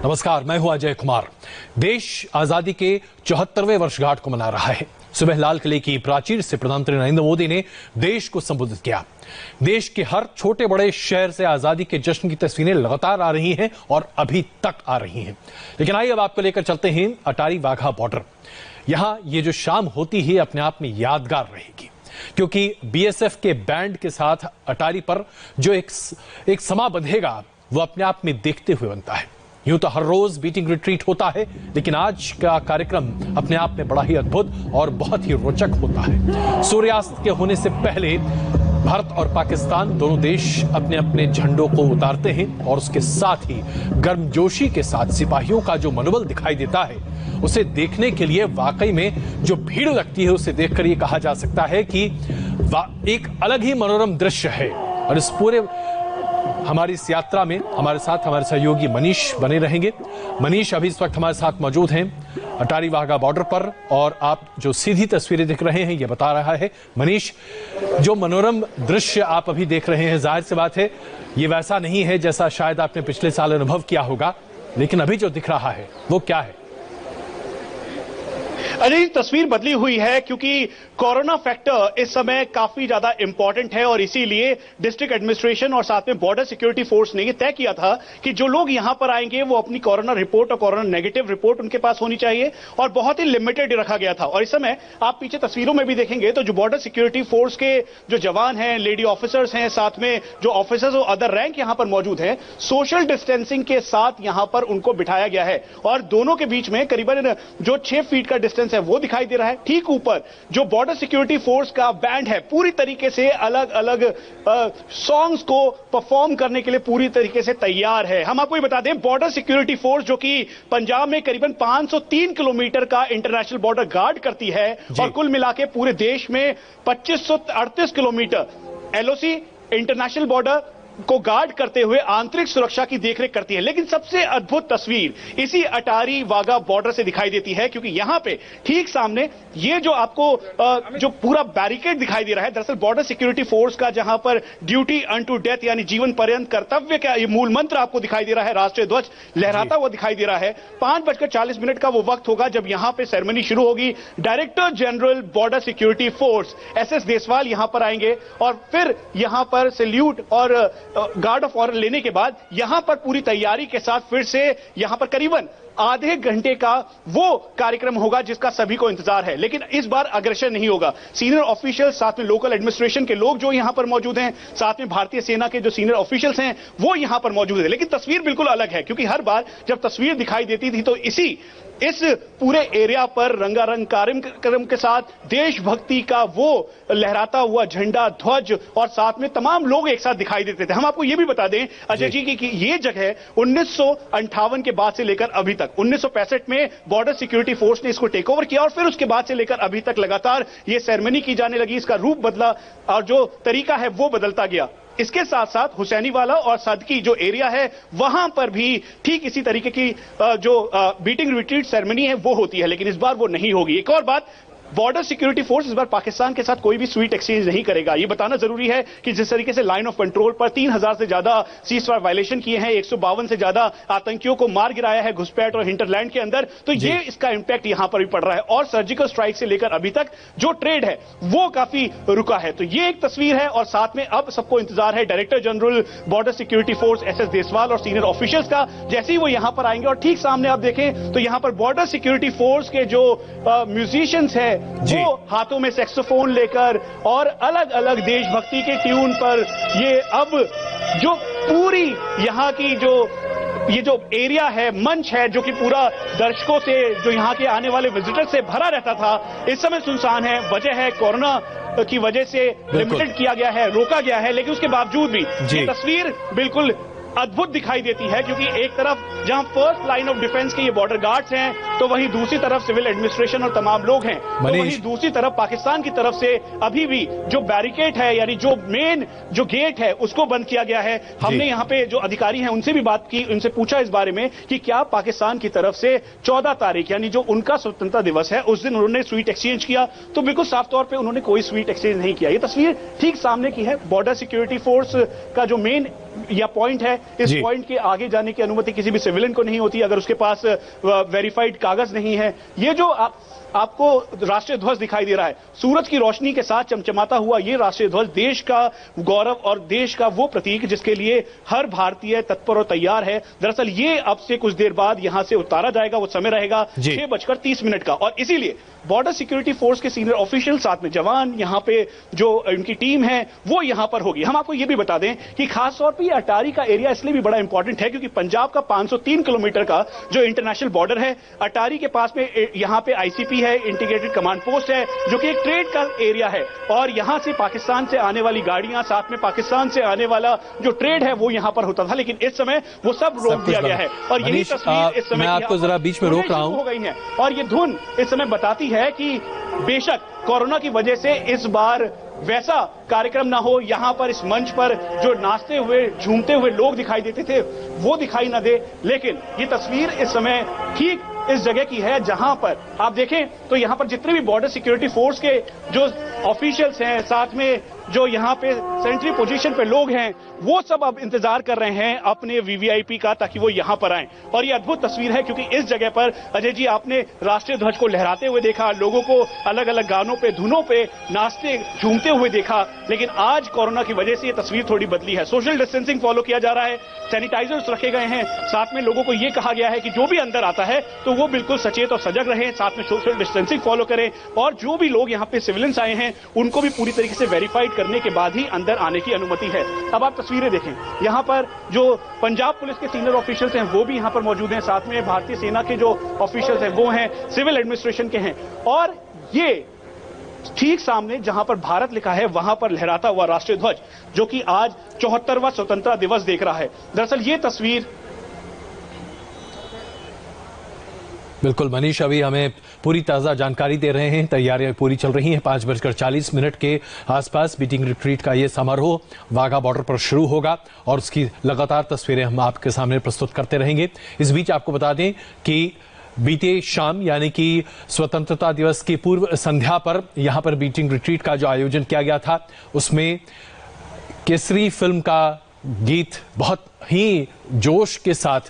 नमस्कार, मैं हूं अजय कुमार। देश आजादी के 74वें वर्षगांठ को मना रहा है। सुबह लाल किले की प्राचीर से प्रधानमंत्री नरेंद्र मोदी ने देश को संबोधित किया। देश के हर छोटे बड़े शहर से आजादी के जश्न की तस्वीरें लगातार आ रही हैं और अभी तक आ रही हैं। लेकिन आइए अब आपको लेकर चलते हैं अटारी वाघा बॉर्डर। यहां ये जो शाम होती है अपने आप में यादगार रहेगी, क्योंकि बीएसएफ के बैंड के साथ अटारी पर जो एक समा बंधेगा वो अपने आप में देखते हुए बनता है। यूं तो हर रोज बीटिंग रिट्रीट होता है, लेकिन आज का कार्यक्रम अपने आप में बड़ा ही अद्भुत और बहुत ही रोचक होता है। सूर्यास्त के होने से पहले भारत और पाकिस्तान दोनों देश अपने अपने झंडों को उतारते हैं और उसके साथ ही गर्मजोशी के साथ सिपाहियों का जो मनोबल दिखाई देता है उसे देखने के लिए वाकई में जो भीड़ लगती है उसे देखकर ये कहा जा सकता है कि एक अलग ही मनोरम दृश्य है। और इस पूरे हमारी इस यात्रा में हमारे साथ हमारे सहयोगी मनीष बने रहेंगे। मनीष अभी इस वक्त हमारे साथ मौजूद हैं अटारी वाघा बॉर्डर पर, और आप जो सीधी तस्वीरें देख रहे हैं ये बता रहा है मनीष, जो मनोरम दृश्य आप अभी देख रहे हैं, जाहिर सी बात है ये वैसा नहीं है जैसा शायद आपने पिछले साल अनुभव किया होगा, लेकिन अभी जो दिख रहा है वो क्या है? अरे तस्वीर बदली हुई है क्योंकि कोरोना फैक्टर इस समय काफी ज्यादा इंपॉर्टेंट है और इसीलिए डिस्ट्रिक्ट एडमिनिस्ट्रेशन और साथ में बॉर्डर सिक्योरिटी फोर्स ने यह तय किया था कि जो लोग यहां पर आएंगे वो अपनी कोरोना रिपोर्ट और कोरोना नेगेटिव रिपोर्ट उनके पास होनी चाहिए और बहुत ही लिमिटेड रखा गया था। और इस समय आप पीछे तस्वीरों में भी देखेंगे तो जो बॉर्डर सिक्योरिटी फोर्स के जो जवान हैं, लेडी ऑफिसर्स हैं, साथ में जो ऑफिसर्स और अदर रैंक यहां पर मौजूद हैं, सोशल डिस्टेंसिंग के साथ यहां पर उनको बिठाया गया है और दोनों के बीच में करीबन जो 6 फीट का डिस्टेंस है वो दिखाई दे रहा है। ठीक ऊपर जो बॉर्डर सिक्योरिटी फोर्स का बैंड है पूरी तरीके से अलग अलग सॉन्ग्स को परफॉर्म करने के लिए पूरी तरीके से तैयार है। हम आपको ये बता दें, बॉर्डर सिक्योरिटी फोर्स जो कि पंजाब में करीबन 503 किलोमीटर का इंटरनेशनल बॉर्डर गार्ड करती है और कुल मिला के पूरे देश में 2538 किलोमीटर एलओसी इंटरनेशनल बॉर्डर को गार्ड करते हुए आंतरिक सुरक्षा की देखरेख करती है। लेकिन सबसे अद्भुत तस्वीर इसी अटारी वाघा बॉर्डर से दिखाई देती है, क्योंकि यहां पे ठीक सामने ये जो आपको जो पूरा बैरिकेड दिखाई दे रहा है, दरअसल बॉर्डर सिक्योरिटी फोर्स का जहां पर ड्यूटी अनटू डेथ यानी जीवन पर्यंत कर्तव्य का ये मूल मंत्र आपको दिखाई दे रहा है, राष्ट्रीय ध्वज लहराता हुआ दिखाई दे रहा है। 5:40 का वो वक्त होगा जब यहां पर सेरेमनी शुरू होगी। Director general border security force SS Deswal यहां पर आएंगे और फिर यहां पर सैल्यूट और गार्ड ऑफ ऑनर लेने के बाद यहां पर पूरी तैयारी के साथ फिर से यहां पर करीबन आधे घंटे का वो कार्यक्रम होगा जिसका सभी को इंतजार है। लेकिन इस बार अग्रेशन नहीं होगा। सीनियर ऑफिशियल, साथ में लोकल एडमिनिस्ट्रेशन के लोग जो यहां पर मौजूद हैं, साथ में भारतीय सेना के जो सीनियर ऑफिशियल्स हैं वो यहां पर मौजूद है। लेकिन तस्वीर बिल्कुल अलग है, क्योंकि हर बार जब तस्वीर दिखाई देती थी तो इस पूरे एरिया पर रंगारंग कार्यक्रम के साथ देशभक्ति का वो लहराता हुआ झंडा, ध्वज और साथ में तमाम लोग एक साथ दिखाई देते थे। हम आपको ये भी बता दें अजय जी कि ये जगह 1958 के बाद से लेकर अभी तक 1965 में बॉर्डर सिक्योरिटी फोर्स ने इसको टेक ओवर किया और फिर उसके बाद से लेकर अभी तक लगातार ये सेरेमनी की जाने लगी। इसका रूप बदला और जो तरीका है वो बदलता गया। इसके साथ साथ हुसैनीवाला और सदकी जो एरिया है वहां पर भी ठीक इसी तरीके की जो बीटिंग रिट्रीट सेरेमनी है वो होती है, लेकिन इस बार वो नहीं होगी। एक और बात, बॉर्डर सिक्योरिटी फोर्स इस बार पाकिस्तान के साथ कोई भी स्वीट एक्सचेंज नहीं करेगा। यह बताना जरूरी है कि जिस तरीके से लाइन ऑफ कंट्रोल पर 3000 से ज्यादा सीजफायर वायलेशन किए हैं, 152 से ज्यादा आतंकियों को मार गिराया है घुसपैठ और हिंटरलैंड के अंदर, तो ये इसका इंपैक्ट यहां पर भी पड़ रहा है। और सर्जिकल स्ट्राइक से लेकर अभी तक जो ट्रेड है वो काफी रुका है। तो ये एक तस्वीर है और साथ में अब सबको इंतजार है director general border security force SS Deswal और सीनियर ऑफिशियल्स का। जैसे ही वो यहां पर आएंगे और ठीक सामने आप देखें तो यहां पर बॉर्डर सिक्योरिटी फोर्स के जो म्यूजिशियंस है वो हाथों में सैक्सोफोन लेकर और अलग अलग देशभक्ति के ट्यून पर ये अब जो पूरी यहाँ की ये जो एरिया है, मंच है, जो कि पूरा दर्शकों से, जो यहाँ के आने वाले विजिटर से भरा रहता था, इस समय सुनसान है। वजह है कोरोना की वजह से लिमिटेड किया गया है, रोका गया है, लेकिन उसके बावजूद भी ये तस्वीर बिल्कुल अद्भुत दिखाई देती है, क्योंकि एक तरफ जहां फर्स्ट लाइन ऑफ डिफेंस के ये बॉर्डर गार्ड्स हैं तो वहीं दूसरी तरफ सिविल एडमिनिस्ट्रेशन और तमाम लोग हैं, तो वहीं दूसरी तरफ पाकिस्तान की तरफ से अभी भी जो बैरिकेड है यानी जो मेन जो गेट है उसको बंद किया गया है। हमने यहाँ पे जो अधिकारी हैं उनसे भी बात की, उनसे पूछा इस बारे में कि क्या पाकिस्तान की तरफ से 14 तारीख यानी जो उनका स्वतंत्रता दिवस है उस दिन उन्होंने स्वीट एक्सचेंज किया, तो बिल्कुल साफ तौर पर उन्होंने कोई स्वीट एक्सचेंज नहीं किया। ये तस्वीर ठीक सामने की है, बॉर्डर सिक्योरिटी फोर्स का जो मेन या पॉइंट है इस पॉइंट के आगे जाने की अनुमति किसी भी सिविलियन को नहीं होती अगर उसके पास वेरीफाइड कागज नहीं है। ये जो आपको राष्ट्रीय ध्वज दिखाई दे रहा है, सूरज की रोशनी के साथ चमचमाता हुआ ये राष्ट्रीय ध्वज देश का गौरव और देश का वो प्रतीक जिसके लिए हर भारतीय तत्पर और तैयार है। दरअसल ये अब से कुछ देर बाद यहां से उतारा जाएगा, वो समय रहेगा 6:30 का, और इसीलिए बॉर्डर सिक्योरिटी फोर्स के सीनियर ऑफिशियल, साथ में जवान, यहां पे जो इनकी टीम है वो यहां पर होगी। हम आपको ये भी बता दें कि खासतौर पर यह अटारी का एरिया इसलिए भी बड़ा इंपॉर्टेंट है क्योंकि पंजाब का 503 किलोमीटर का जो इंटरनेशनल बॉर्डर है, अटारी के पास में यहां पे आईसीपी है, इंटीग्रेटेड कमांड पोस्ट है, जो कि एक ट्रेड का एरिया है, और यहां से पाकिस्तान से आने वाली गाड़ियां, साथ में पाकिस्तान से आने वाला जो ट्रेड है वो यहां पर होता था, लेकिन इस समय वो सब रोक दिया गया है। और यही तस्वीर इस समय मैं आपको जरा बीच में रोक रहा हूं, हो गई है, और ये धुन इस समय बताती है कि बेशक कोरोना की वजह से इस बार वैसा कार्यक्रम ना हो, यहां पर इस मंच पर जो नाचते हुए झूमते हुए लोग दिखाई देते थे वो दिखाई ना दे, लेकिन ये तस्वीर इस समय ठीक इस जगह की है जहां पर आप देखें तो यहां पर जितने भी बॉर्डर सिक्योरिटी फोर्स के जो ऑफिशियल्स हैं, साथ में जो यहां पे सेंट्री पोजीशन पे लोग हैं, वो सब अब इंतजार कर रहे हैं अपने वीवीआईपी का ताकि वो यहां पर आएं। और ये अद्भुत तस्वीर है क्योंकि इस जगह पर अजय जी आपने राष्ट्रीय ध्वज को लहराते हुए देखा, लोगों को अलग अलग गानों पे, धुनों पे नाचते झूमते हुए देखा, लेकिन आज कोरोना की वजह से ये तस्वीर थोड़ी बदली है। सोशल डिस्टेंसिंग फॉलो किया जा रहा है, सैनिटाइजर्स रखे गए हैं, साथ में लोगों को ये कहा गया है कि जो भी अंदर आता है तो वो बिल्कुल सचेत और सजग रहे, साथ में सोशल डिस्टेंसिंग फॉलो करें, और जो भी लोग यहाँ पे सिविलियंस आए हैं उनको भी पूरी तरीके से वेरीफाइड करने के बाद ही अंदर आने की अनुमति है। अब आप तस्वीरें देखें, यहाँ पर जो पंजाब पुलिस के सीनियर ऑफिशियल्स हैं वो भी यहाँ पर मौजूद हैं, साथ में भारतीय सेना के जो ऑफिशियल्स हैं वो हैं, सिविल एडमिनिस्ट्रेशन के हैं, और ये ठीक सामने जहां पर भारत लिखा है वहां पर लहराता हुआ राष्ट्रीय ध्वज जो कि आज 74वां स्वतंत्रता दिवस देख रहा है। दरअसल ये तस्वीर बिल्कुल मनीष अभी हमें पूरी ताज़ा जानकारी दे रहे हैं, तैयारियां पूरी चल रही हैं। 5:40 के आसपास बीटिंग रिट्रीट का ये समारोह वाघा बॉर्डर पर शुरू होगा और उसकी लगातार तस्वीरें हम आपके सामने प्रस्तुत करते रहेंगे। इस बीच आपको बता दें कि बीते शाम यानी कि स्वतंत्रता दिवस की पूर्व संध्या पर यहां पर बीटिंग रिट्रीट का जो आयोजन किया गया था उसमें केसरी फिल्म का गीत बहुत ही जोश के साथ,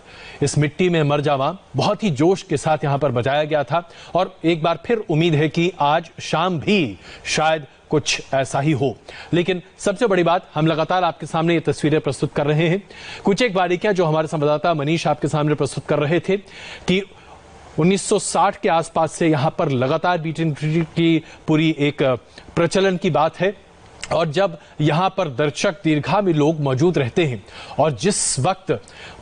इस मिट्टी में मर जावा, बहुत ही जोश के साथ यहां पर बजाया गया था। और एक बार फिर उम्मीद है कि आज शाम भी शायद कुछ ऐसा ही हो। लेकिन सबसे बड़ी बात, हम लगातार आपके सामने ये तस्वीरें प्रस्तुत कर रहे हैं। कुछ एक बारीकियां जो हमारे संवाददाता मनीष आपके सामने प्रस्तुत कर रहे थे कि 1960 के आसपास से यहां पर लगातार बीटिंग रिट्रीट की पूरी एक प्रचलन की बात है, और जब यहां पर दर्शक दीर्घा में लोग मौजूद रहते हैं और जिस वक्त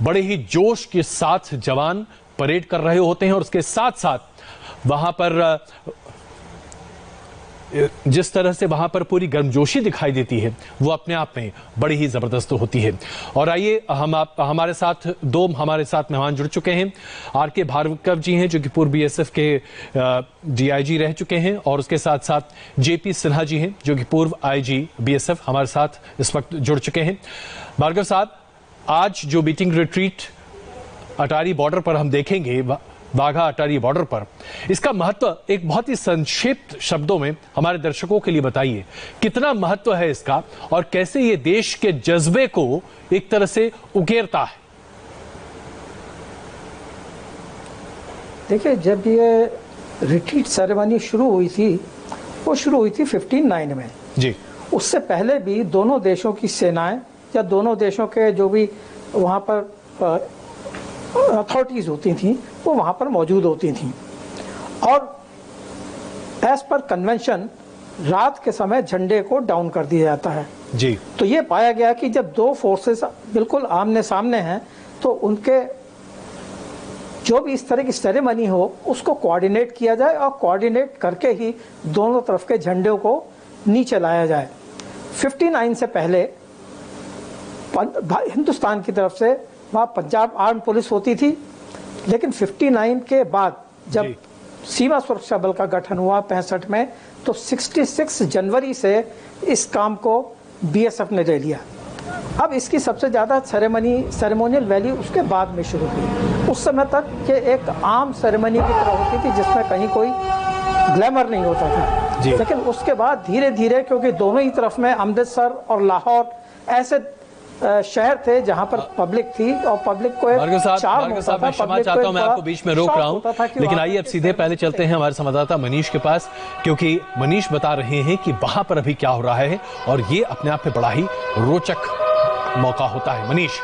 बड़े ही जोश के साथ जवान परेड कर रहे होते हैं और उसके साथ साथ वहां पर जिस तरह से वहां पर पूरी गर्मजोशी दिखाई देती है वो अपने आप में बड़ी ही जबरदस्त होती है। और आइए हमारे साथ मेहमान जुड़ चुके हैं। आर.के. भार्गव जी हैं जो कि पूर्व बीएसएफ के डीआईजी रह चुके हैं, और उसके साथ साथ जेपी सिन्हा जी हैं जो कि पूर्व आईजी बीएसएफ हमारे साथ इस वक्त जुड़ चुके हैं। भार्गव साहब, आज जो बीटिंग रिट्रीट अटारी बॉर्डर पर हम देखेंगे, वाघा अटारी बॉर्डर पर, इसका महत्व एक बहुत ही संक्षिप्त शब्दों में हमारे दर्शकों के लिए बताइए, कितना महत्व है इसका और कैसे ये देश के जज्बे को एक तरह से उकेरता है? देखिए, जब ये रिट्रीट सेरेमनी शुरू हुई थी वो शुरू हुई थी 59 में जी। उससे पहले भी दोनों देशों की सेनाएं या दोनों देशों के जो भी वहां पर अथॉरिटीज होती थी वो वहां पर मौजूद होती थी, और एज पर कन्वेंशन रात के समय झंडे को डाउन कर दिया जाता है जी। तो ये पाया गया कि जब दो फोर्सेस बिल्कुल आमने सामने हैं तो उनके जो भी इस तरह की सेरेमनी हो उसको कोऑर्डिनेट किया जाए और कोऑर्डिनेट करके ही दोनों तरफ के झंडों को नीचे लाया जाए। 59 से पहले हिंदुस्तान की तरफ से वहाँ पंजाब आर्म पुलिस होती थी, लेकिन 59 के बाद जब सीमा सुरक्षा बल का गठन हुआ 65 में, तो 66 जनवरी से इस काम को बीएसएफ ने ले लिया। अब इसकी सबसे ज़्यादा सेरेमोनियल वैल्यू उसके बाद में शुरू हुई। उस समय तक ये एक आम सेरेमनी की तरह होती थी जिसमें कहीं कोई ग्लैमर नहीं होता था, लेकिन उसके बाद धीरे धीरे, क्योंकि दोनों ही तरफ में अमृतसर और लाहौर ऐसे शहर थे जहां पर पब्लिक थी और पब्लिक को भार्गव साहब मैं क्षमा चाहता हूं, मैं आपको बीच में रोक रहा हूं, लेकिन आइए अब सीधे पहले चलते हैं हमारे संवाददाता मनीष के पास, क्योंकि मनीष बता रहे हैं कि वहां पर अभी क्या हो रहा है और ये अपने आप में बड़ा ही रोचक मौका होता है। मनीष।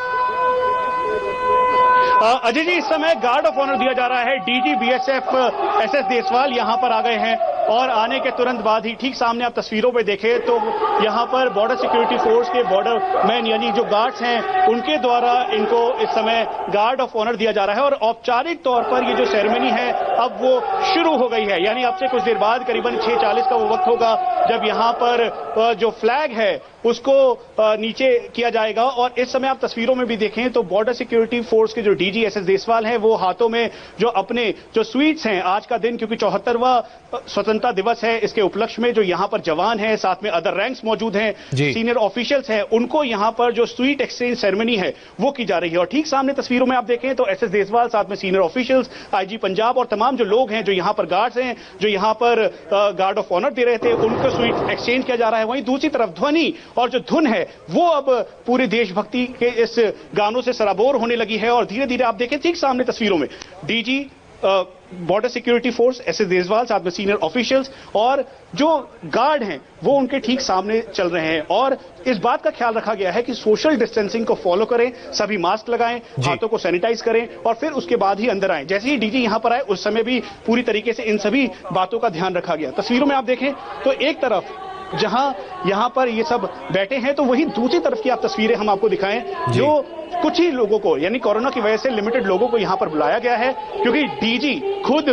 अजय जी, इस समय गार्ड ऑफ ऑनर दिया जा रहा है। डीजी बीएसएफ एसएस देसवाल यहां पर आ गए हैं और आने के तुरंत बाद ही ठीक सामने आप तस्वीरों पे देखें तो यहां पर बॉर्डर सिक्योरिटी फोर्स के बॉर्डर मैन यानी जो गार्ड्स हैं उनके द्वारा इनको इस समय गार्ड ऑफ ऑनर दिया जा रहा है और औपचारिक तौर पर ये जो सेरेमनी है अब वो शुरू हो गई है। यानी अब से कुछ देर बाद करीबन 6:40 का वो वक्त होगा जब यहां पर जो फ्लैग है उसको नीचे किया जाएगा। और इस समय आप तस्वीरों में भी देखें तो बॉर्डर सिक्योरिटी फोर्स के जो डीजी एसएस देसवाल हैं वो हाथों में जो अपने जो स्वीट्स हैं, आज का दिन क्योंकि 74वां स्वतंत्रता दिवस है, इसके उपलक्ष्य में जो यहां पर जवान हैं, साथ में अदर रैंक्स मौजूद हैं, सीनियर ऑफिशियल्स हैं, उनको यहां पर जो स्वीट एक्सचेंज सेरेमनी है वो की जा रही है। और ठीक सामने तस्वीरों में आप देखें तो एसएस देसवाल, साथ में सीनियर ऑफिशियल्स, आईजी पंजाब और तमाम जो लोग हैं जो यहां पर गार्ड्स हैं जो यहां पर गार्ड ऑफ ऑनर दे रहे थे उनको स्वीट एक्सचेंज किया जा रहा है। वहीं दूसरी तरफ ध्वनि और जो धुन है वो अब पूरी देशभक्ति के इस गानों से सराबोर होने लगी है और धीरे धीरे आप देखें ठीक सामने तस्वीरों में DG border security force SS Deswal, साथ में सीनियर ऑफिशियल्स और जो गार्ड हैं वो उनके ठीक सामने चल रहे हैं। और इस बात का ख्याल रखा गया है कि सोशल डिस्टेंसिंग को फॉलो करें, सभी मास्क लगाएं, हाथों को सैनिटाइज करें और फिर उसके बाद ही अंदर आएं। जैसे ही डीजी यहां पर आए उस समय भी पूरी तरीके से इन सभी बातों का ध्यान रखा गया। तस्वीरों में आप देखें तो एक तरफ जहां यहां पर ये सब बैठे हैं तो वहीं दूसरी तरफ की आप तस्वीरें हम आपको दिखाएं जो कुछ ही लोगों को यानी कोरोना की वजह से लिमिटेड लोगों को यहां पर बुलाया गया है क्योंकि डीजी खुद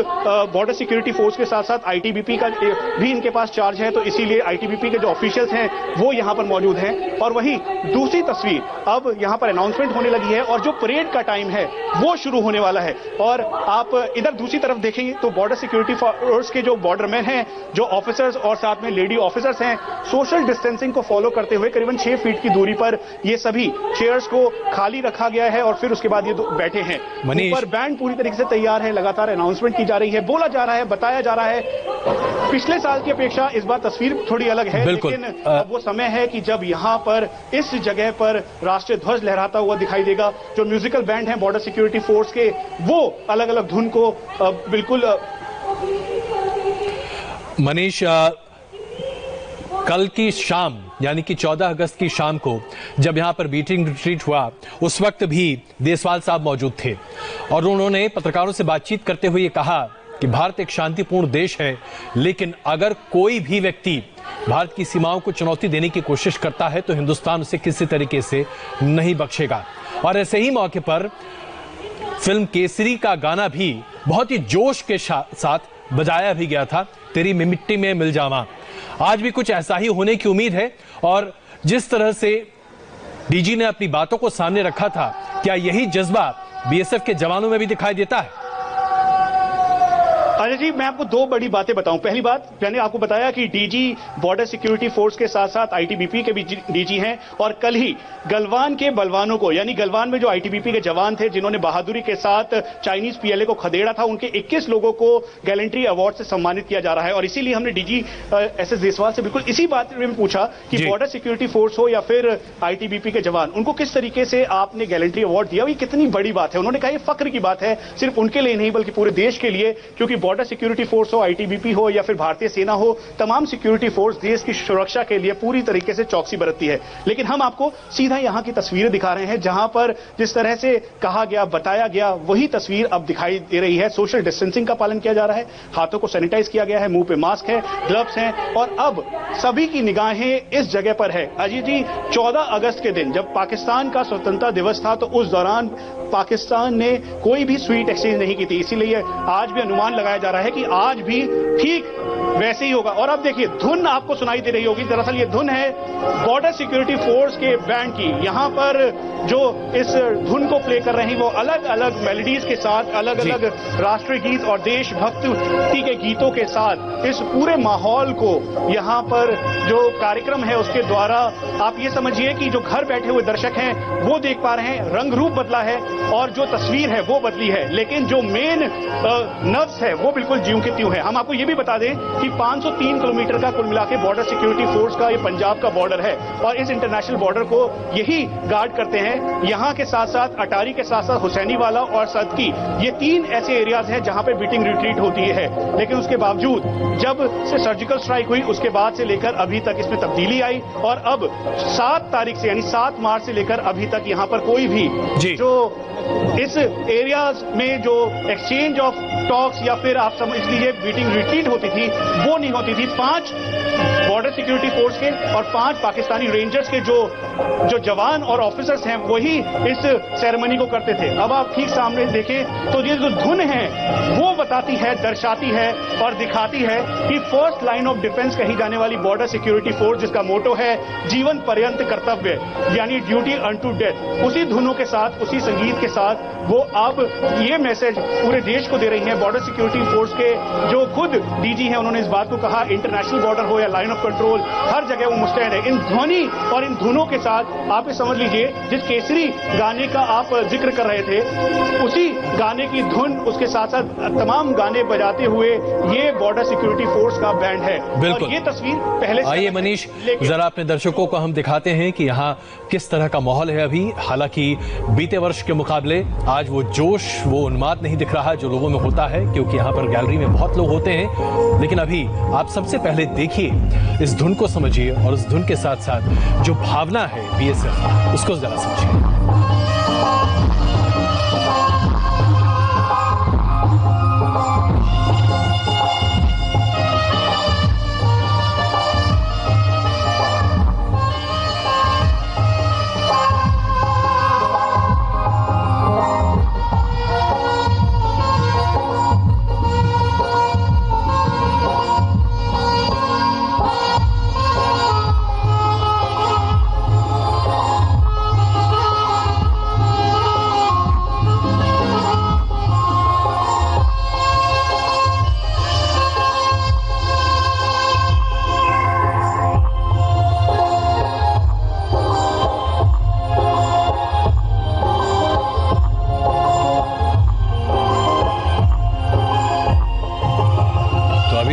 बॉर्डर सिक्योरिटी फोर्स के साथ साथ आईटीबीपी का भी इनके पास चार्ज है, तो इसीलिए आईटीबीपी के जो ऑफिशियल्स हैं वो यहां पर मौजूद हैं। और वहीं दूसरी तस्वीर अब यहां पर अनाउंसमेंट होने लगी है और जो परेड का टाइम है वो शुरू होने वाला है। और आप इधर दूसरी तरफ देखेंगे तो बॉर्डर सिक्योरिटी फोर्स के जो बॉर्डरमैन हैं, जो ऑफिसर्स और साथ में लेडी ऑफिसर्स हैं, सोशल डिस्टेंसिंग को फॉलो करते हुए करीबन 6 फीट की दूरी पर ये सभी चेयर्स को खाली रखा गया है और फिर उसके बाद ये बैठे हैं। ऊपर बैंड पूरी तरीके से तैयार है, लगातार अनाउंसमेंट की जा रही है, बोला जा रहा है, बताया जा रहा है। पिछले साल की अपेक्षा इस बार तस्वीर थोड़ी अलग है, लेकिन वो समय है कि जब यहां पर इस जगह पर राष्ट्रीय ध्वज लहराता हुआ दिखाई देगा। जो म्यूजिकल बैंड है बॉर्डर सिक्योरिटी फोर्स के वो अलग अलग धुन को बिल्कुल मनीष, कल की शाम यानी कि 14 अगस्त की शाम को जब यहां पर बीटिंग रिट्रीट हुआ उस वक्त भी देसवाल साहब मौजूद थे और उन्होंने पत्रकारों से बातचीत करते हुए कहा कि भारत एक शांतिपूर्ण देश है, लेकिन अगर कोई भी व्यक्ति भारत की सीमाओं को चुनौती देने की कोशिश करता है तो हिंदुस्तान उसे किसी तरीके से नहीं बख्शेगा। और ऐसे ही मौके पर फिल्म केसरी का गाना भी बहुत ही जोश के साथ बजाया भी गया था, तेरी मिट्टी में मिल जावा। आज भी कुछ ऐसा ही होने की उम्मीद है और जिस तरह से डीजी ने अपनी बातों को सामने रखा था, क्या यही जज्बा बीएसएफ के जवानों में भी दिखाई देता है? अजय जी, मैं आपको दो बड़ी बातें बताऊं। पहली बात, मैंने आपको बताया कि डीजी बॉर्डर सिक्योरिटी फोर्स के साथ साथ आईटीबीपी के भी डीजी हैं और कल ही गलवान के बलवानों को यानी गलवान में जो आईटीबीपी के जवान थे जिन्होंने बहादुरी के साथ चाइनीज पीएलए को खदेड़ा था, उनके 21 लोगों को गैलेंट्री अवार्ड से सम्मानित किया जा रहा है। और इसीलिए हमने डीजी एसएस देसवाल से बिल्कुल इसी बात में पूछा कि बॉर्डर सिक्योरिटी फोर्स हो या फिर आईटीबीपी के जवान, उनको किस तरीके से आपने गैलेंट्री अवार्ड दिया, ये कितनी बड़ी बात है। उन्होंने कहा ये फख्र की बात है, सिर्फ उनके लिए नहीं बल्कि पूरे देश के लिए, क्योंकि बॉर्डर सिक्योरिटी फोर्स हो, आईटीबीपी हो या फिर भारतीय सेना हो, तमाम सिक्योरिटी फोर्स देश की सुरक्षा के लिए पूरी तरीके से चौकसी बरतती है। लेकिन हम आपको सीधा यहां की तस्वीरें दिखा रहे हैं जहां पर जिस तरह से कहा गया, बताया गया, वही तस्वीर अब दिखाई दे रही है। सोशल डिस्टेंसिंग का पालन किया जा रहा है, हाथों को सैनिटाइज किया गया है, मुंह पे मास्क है, ग्लव्स हैं और अब सभी की निगाहें इस जगह पर है। अजय जी, 14 अगस्त के दिन जब पाकिस्तान का स्वतंत्रता दिवस था तो उस दौरान पाकिस्तान ने कोई भी स्वीट एक्सचेंज नहीं की थी, इसीलिए आज भी अनुमान लगाया जा रहा है कि आज भी ठीक वैसे ही होगा। और अब देखिए धुन आपको सुनाई दे रही होगी, दरअसल ये धुन है बॉर्डर सिक्योरिटी फोर्स के बैंड की। यहां पर जो इस धुन को प्ले कर रहे हैं वो अलग अलग मेलोडीज के साथ, अलग अलग राष्ट्रीय गीत और देशभक्ति के गीतों के साथ इस पूरे माहौल को यहां पर जो कार्यक्रम है उसके द्वारा आप ये समझिए कि जो घर बैठे हुए दर्शक हैं वो देख पा रहे हैं, रंग रूप बदला है और जो तस्वीर है वो बदली है, लेकिन जो मेन नर्व्स है वो बिल्कुल ज्यों के त्यों है। हम आपको ये भी बता दें कि करीब 503 किलोमीटर का कुल मिला के बॉर्डर सिक्योरिटी फोर्स का ये पंजाब का बॉर्डर है और इस इंटरनेशनल बॉर्डर को यही गार्ड करते हैं। यहाँ के साथ साथ अटारी के साथ साथ हुसैनीवाला और सदकी, ये 3 ऐसे एरियाज हैं जहां पे बीटिंग रिट्रीट होती है। लेकिन उसके बावजूद जब से सर्जिकल स्ट्राइक हुई उसके बाद से लेकर अभी तक इसमें तब्दीली आई और अब 7 तारीख से यानी 7 मार्च से लेकर अभी तक यहाँ पर कोई भी जो इस एरियाज में जो एक्सचेंज ऑफ टॉक्स या फिर आप समझ लीजिए बीटिंग रिट्रीट होती थी वो नहीं होती थी। 5 बॉर्डर सिक्योरिटी फोर्स के और 5 पाकिस्तानी रेंजर्स के जो जवान और ऑफिसर्स हैं वही इस सेरेमनी को करते थे। अब आप ठीक सामने देखें तो ये जो धुन है वो बताती है, दर्शाती है और दिखाती है कि फर्स्ट लाइन ऑफ डिफेंस कही जाने वाली बॉर्डर सिक्योरिटी फोर्स, जिसका मोटो है जीवन पर्यंत कर्तव्य यानी ड्यूटी अनटू डेथ, उसी धुनों के साथ, उसी संगीत के साथ वो अब ये मैसेज पूरे देश को दे रही है। बॉर्डर सिक्योरिटी फोर्स के जो खुद डीजी हैं उन्होंने इस बात को कहा, इंटरनेशनल बॉर्डर हो या लाइन ऑफ कंट्रोल, हर जगह वो मुस्तैद है। इन ध्वनि और इन धुनों के साथ आप ये समझ लीजिए जिस केसरी गाने का आप जिक्र कर रहे थे उसी गाने की धुन, उसके साथ साथ तमाम गाने बजाते हुए ये बॉर्डर सिक्योरिटी फोर्स का बैंड है। और ये तस्वीर पहले आइए मनीष, जरा अपने दर्शकों को हम दिखाते हैं कि यहाँ किस तरह का माहौल है अभी। हालांकि बीते वर्ष के मुकाबले आज वो जोश, वो उन्माद नहीं दिख रहा जो लोगों में होता है, क्योंकि यहाँ पर गैलरी में बहुत लोग होते हैं। लेकिन अभी आप सबसे पहले देखिए, इस धुन को समझिए और उस धुन के साथ साथ जो भावना है बीएसएफ, उसको जरा समझिए।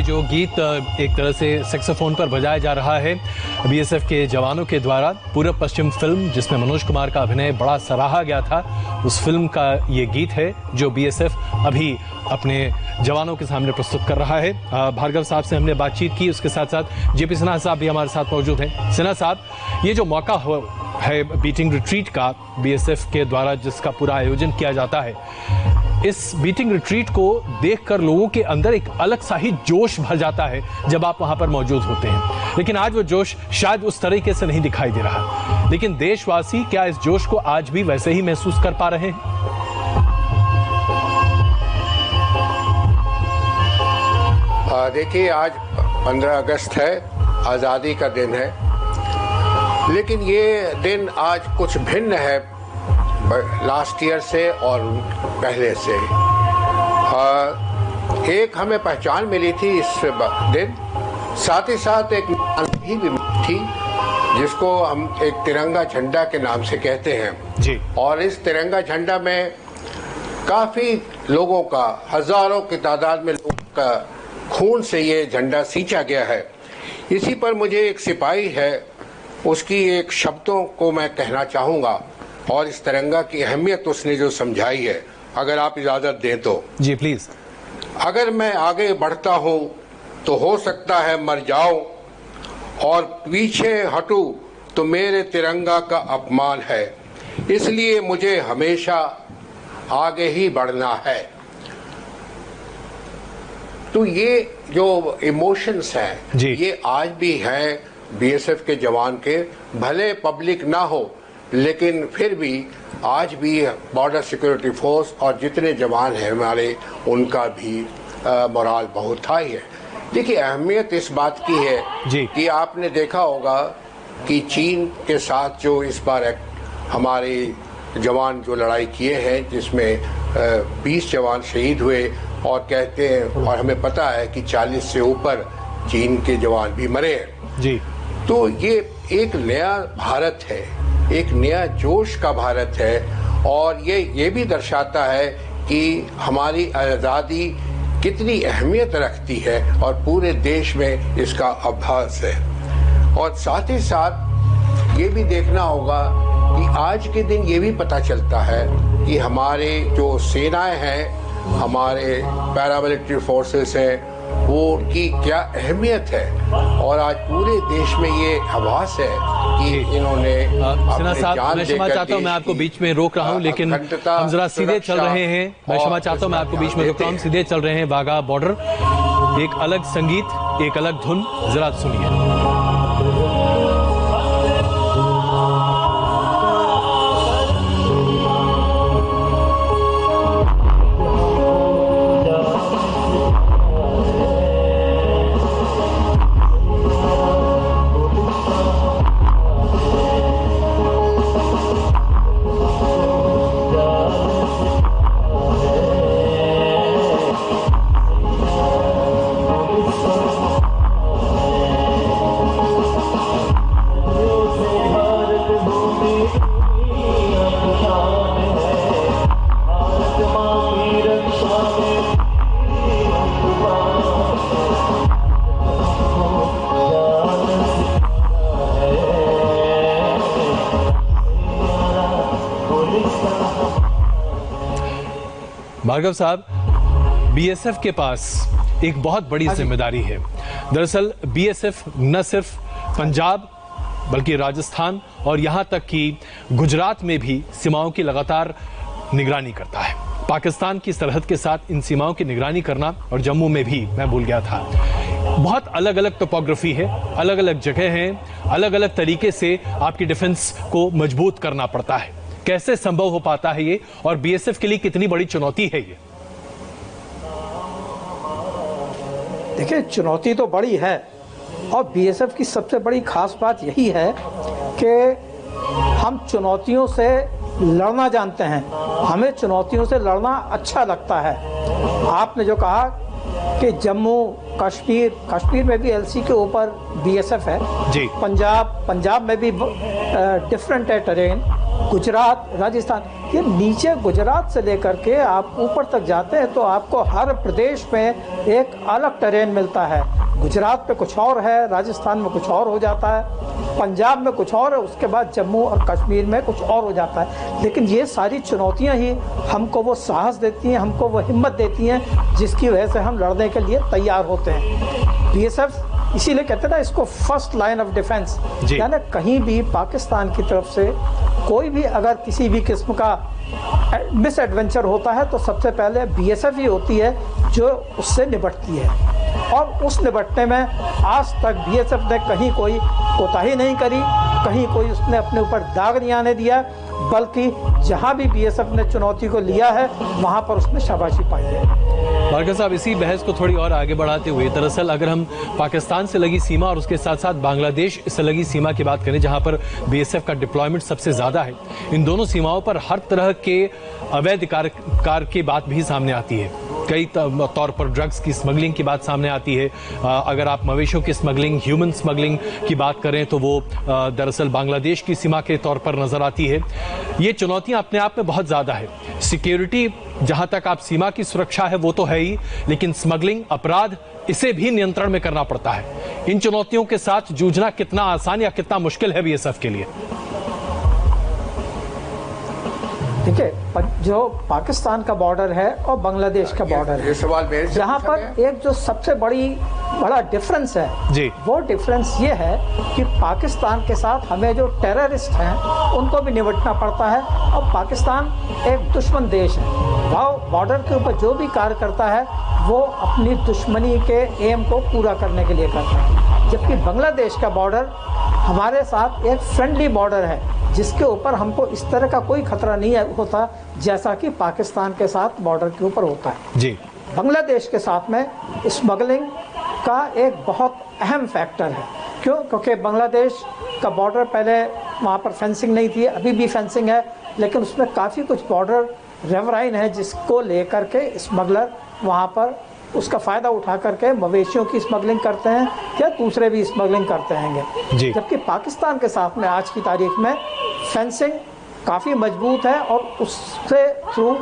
जो गीत एक तरह से सैक्सोफोन पर बजाया जा रहा है बीएसएफ के जवानों के द्वारा, पूरब पश्चिम फिल्म जिसमें मनोज कुमार का अभिनय बड़ा सराहा गया था, उस फिल्म का ये गीत है जो बीएसएफ अभी अपने जवानों के सामने प्रस्तुत कर रहा है। भार्गव साहब से हमने बातचीत की, उसके साथ साथ जेपी सिन्हा साहब भी हमारे साथ मौजूद हैं। सिन्हा साहब, ये जो मौका है बीटिंग रिट्रीट का बीएसएफ के द्वारा जिसका पूरा आयोजन किया जाता है, इस बीटिंग रिट्रीट को देखकर लोगों के अंदर एक अलग सा ही जोश भर जाता है जब आप वहां पर मौजूद होते हैं। लेकिन आज वो जोश शायद उस तरीके से नहीं दिखाई दे रहा। लेकिन देशवासी क्या इस जोश को आज भी वैसे ही महसूस कर पा रहे हैं? देखिए, आज 15 अगस्त है, आज़ादी का दिन है, लेकिन ये दिन आज कुछ भिन्न है लास्ट ईयर से और पहले से। एक हमें पहचान मिली थी इस दिन, साथ ही साथ एक भी थी जिसको हम एक तिरंगा झंडा के नाम से कहते हैं जी। और इस तिरंगा झंडा में काफ़ी लोगों का, हजारों की तादाद में लोगों का खून से ये झंडा सींचा गया है। इसी पर मुझे एक सिपाही है, उसकी एक शब्दों को मैं कहना चाहूँगा और इस तिरंगा की अहमियत उसने जो समझाई है, अगर आप इजाज़त दें तो। जी प्लीज। अगर मैं आगे बढ़ता हूँ तो हो सकता है मर जाऊं, और पीछे हटूं तो मेरे तिरंगा का अपमान है, इसलिए मुझे हमेशा आगे ही बढ़ना है। तो ये जो इमोशंस हैं ये आज भी हैं बीएसएफ के जवान के, भले पब्लिक ना हो लेकिन फिर भी आज भी बॉर्डर सिक्योरिटी फोर्स और जितने जवान हैं हमारे, उनका भी मोराल बहुत हाई है। देखिए, अहमियत इस बात की है कि आपने देखा होगा कि चीन के साथ जो इस बार हमारे जवान जो लड़ाई किए हैं, जिसमें 20 जवान शहीद हुए, और कहते हैं और हमें पता है कि 40 से ऊपर चीन के जवान भी मरे हैं जी। तो ये एक नया भारत है, एक नया जोश का भारत है, और ये भी दर्शाता है कि हमारी आज़ादी कितनी अहमियत रखती है और पूरे देश में इसका अभ्यास है। और साथ ही साथ ये भी देखना होगा कि आज के दिन ये भी पता चलता है कि हमारे जो सेनाएं हैं, हमारे पैरामिलिट्री फोर्सेस हैं, वो उनकी क्या अहमियत है। और आज पूरे देश में ये आभास है कि इन्होंने सिन्हा साहब, मैं क्षमा चाहता हूँ, मैं आपको बीच में रोक रहा हूँ, लेकिन हम जरा सीधे चल रहे हैं। मैं क्षमा चाहता हूँ, मैं आपको बीच में रोक रहा हूँ, सीधे चल रहे हैं वाघा बॉर्डर। एक अलग संगीत, एक अलग धुन, जरा सुनिए। भार्गव साहब, बीएसएफ के पास एक बहुत बड़ी जिम्मेदारी है। दरअसल बीएसएफ न सिर्फ पंजाब बल्कि राजस्थान और यहां तक कि गुजरात में भी सीमाओं की लगातार निगरानी करता है। पाकिस्तान की सरहद के साथ इन सीमाओं की निगरानी करना, और जम्मू में भी मैं भूल गया था, बहुत अलग अलग टोपोग्राफी है, अलग अलग जगह हैं, अलग अलग तरीके से आपकी डिफेंस को मजबूत करना पड़ता है। कैसे संभव हो पाता है ये, और बीएसएफ के लिए कितनी बड़ी चुनौती है ये? देखिए, चुनौती तो बड़ी है, और बीएसएफ की सबसे बड़ी खास बात यही है कि हम चुनौतियों से लड़ना जानते हैं। हमें चुनौतियों से लड़ना अच्छा लगता है। आपने जो कहा कि जम्मू कश्मीर में भी एलसी के ऊपर बीएसएफ है जी। पंजाब में भी डिफरेंट है टेरेन, गुजरात, राजस्थान, ये नीचे गुजरात से लेकर के आप ऊपर तक जाते हैं तो आपको हर प्रदेश में एक अलग टेरेन मिलता है। गुजरात पे कुछ और है, राजस्थान में कुछ और हो जाता है, पंजाब में कुछ और है, उसके बाद जम्मू और कश्मीर में कुछ और हो जाता है। लेकिन ये सारी चुनौतियां ही हमको वो साहस देती हैं, हमको वो हिम्मत देती हैं जिसकी वजह से हम लड़ने के लिए तैयार होते हैं। बीएसएफ इसीलिए कहते हैं ना इसको फर्स्ट लाइन ऑफ डिफेंस, यानी कहीं भी पाकिस्तान की तरफ से कोई भी अगर किसी भी किस्म का मिस एडवेंचर होता है तो सबसे पहले बीएसएफ ही होती है जो उससे निपटती है। और उस निपटने में आज तक बीएसएफ ने कहीं कोई कोताही नहीं करी, कहीं कोई उसने अपने ऊपर दाग नहीं आने दिया, बल्कि जहां भी बीएसएफ ने चुनौती को लिया है वहां पर उसने शाबाशी पाई है। भार्गव साहब, इसी बहस को थोड़ी और आगे बढ़ाते हुए, दरअसल अगर हम पाकिस्तान से लगी सीमा और उसके साथ साथ बांग्लादेश से लगी सीमा की बात करें, जहां पर बीएसएफ का डिप्लॉयमेंट सबसे ज्यादा है, इन दोनों सीमाओं पर हर तरह के अवैध कार्य की बात भी सामने आती है। कई तौर पर ड्रग्स की स्मगलिंग की बात सामने आती है। अगर आप मवेशियों की स्मगलिंग, ह्यूमन स्मगलिंग की बात करें तो वो दरअसल बांग्लादेश की सीमा के तौर पर नजर आती है। ये चुनौतियां अपने आप में बहुत ज्यादा है। सिक्योरिटी, जहां तक आप सीमा की सुरक्षा है वो तो है ही, लेकिन स्मगलिंग, अपराध, इसे भी नियंत्रण में करना पड़ता है। इन चुनौतियों के साथ जूझना कितना आसान या कितना मुश्किल है बीएसएफ के लिए? देखिए, जो पाकिस्तान का बॉर्डर है और बांग्लादेश का बॉर्डर है, जहाँ पर एक जो सबसे बड़ा डिफरेंस है जी। वो डिफरेंस ये है कि पाकिस्तान के साथ हमें जो टेररिस्ट हैं उनको भी निपटना पड़ता है, और पाकिस्तान एक दुश्मन देश है। वह बॉर्डर के ऊपर जो भी कार्य करता है वो अपनी दुश्मनी के एम को पूरा करने के लिए करता है, जबकि बांग्लादेश का बॉर्डर हमारे साथ एक फ्रेंडली बॉर्डर है जिसके ऊपर हमको इस तरह का कोई खतरा नहीं होता जैसा कि पाकिस्तान के साथ बॉर्डर के ऊपर होता है जी। बांग्लादेश के साथ में स्मगलिंग का एक बहुत अहम फैक्टर है। क्योंकि बांग्लादेश का बॉर्डर पहले वहाँ पर फेंसिंग नहीं थी, अभी भी फेंसिंग है, लेकिन उसमें काफ़ी कुछ बॉर्डर रेवराइन है जिसको लेकर के स्मगलर वहाँ पर उसका फ़ायदा उठा करके मवेशियों की स्मगलिंग करते हैं या दूसरे भी स्मगलिंग करते हैं। जबकि पाकिस्तान के साथ में आज की तारीख में फेंसिंग काफ़ी मजबूत है और उससे थ्रू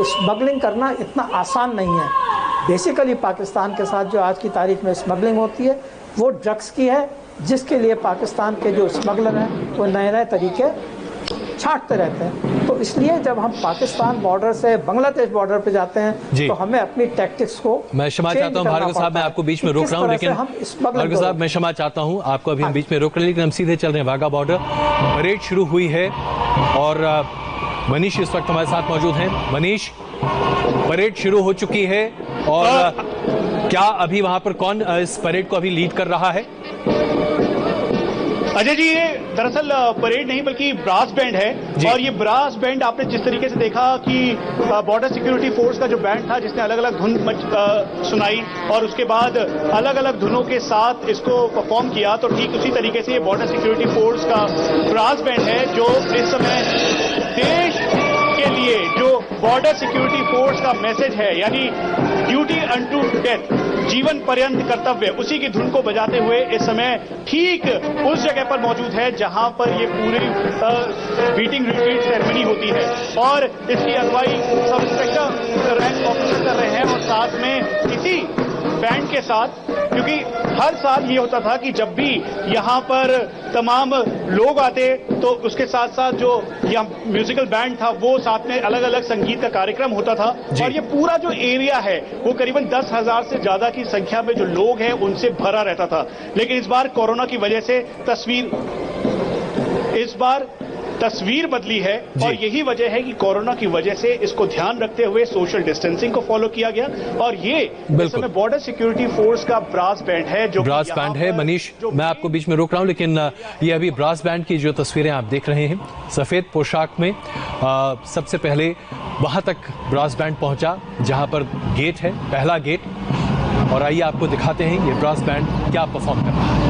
स्मगलिंग करना इतना आसान नहीं है। बेसिकली पाकिस्तान के साथ जो आज की तारीख में स्मगलिंग होती है वो ड्रग्स की है, जिसके लिए पाकिस्तान के जो स्मगलर हैं वो नए नए तरीके छांटते रहते हैं। तो इसलिए जब हम पाकिस्तान बॉर्डर से बांग्लादेश बॉर्डर पे जाते हैं तो हमें अपनी टैक्टिक्स को मैं क्षमा चाहता हूं भार्गव साहब, मैं आपको बीच में रोक रहा हूं, लेकिन भार्गव साहब मैं क्षमा चाहता हूं, आपको अभी हम बीच में रोक रहे हैं, लेकिन हम सीधे चल रहे हैं वाघा बॉर्डर। परेड शुरू हुई है और मनीष इस वक्त हमारे साथ मौजूद हैं। मनीष, परेड शुरू हो चुकी है और क्या अभी वहां पर कौन इस परेड को अभी लीड कर रहा है? अजय जी, ये दरअसल परेड नहीं बल्कि ब्रास बैंड है, और ये ब्रास बैंड आपने जिस तरीके से देखा कि बॉर्डर सिक्योरिटी फोर्स का जो बैंड था जिसने अलग अलग धुन सुनाई और उसके बाद अलग अलग धुनों के साथ इसको परफॉर्म किया, तो ठीक उसी तरीके से ये बॉर्डर सिक्योरिटी फोर्स का ब्रास बैंड है जो इस समय देश के लिए जो बॉर्डर सिक्योरिटी फोर्स का मैसेज है, यानी ड्यूटी अनटू डेथ, जीवन पर्यंत कर्तव्य, उसी की धुन को बजाते हुए इस समय ठीक उस जगह पर मौजूद है जहां पर ये पूरी बीटिंग रिट्रीट सेरेमनी होती है। और इसकी अगुवाई सब इंस्पेक्टर रैंक ऑफिसर कर रहे हैं और साथ में इसी बैंड के साथ, क्योंकि हर साल ये होता था कि जब भी यहाँ पर तमाम लोग आते तो उसके साथ साथ जो यहाँ म्यूजिकल बैंड था वो साथ में अलग अलग संगीत का कार्यक्रम होता था, और ये पूरा जो एरिया है वो करीबन 10,000 से ज्यादा की संख्या में जो लोग हैं उनसे भरा रहता था। लेकिन इस बार कोरोना की वजह से तस्वीर बदली है, और यही वजह है कि कोरोना की वजह से इसको ध्यान रखते हुए सोशल डिस्टेंसिंग को फॉलो किया गया, और ये इस समय बॉर्डर सिक्योरिटी फोर्स का ब्रास बैंड है जो ब्रास बैंड है। मनीष, मैं आपको बीच में रोक रहा हूं, लेकिन ये अभी ब्रास बैंड की जो तस्वीरें आप देख रहे हैं, सफेद पोशाक में सबसे पहले वहां तक ब्रास बैंड पहुंचा जहां पर गेट है, पहला गेट, और आइए आपको दिखाते हैं ये ब्रास बैंड क्या परफॉर्म कर रहा है।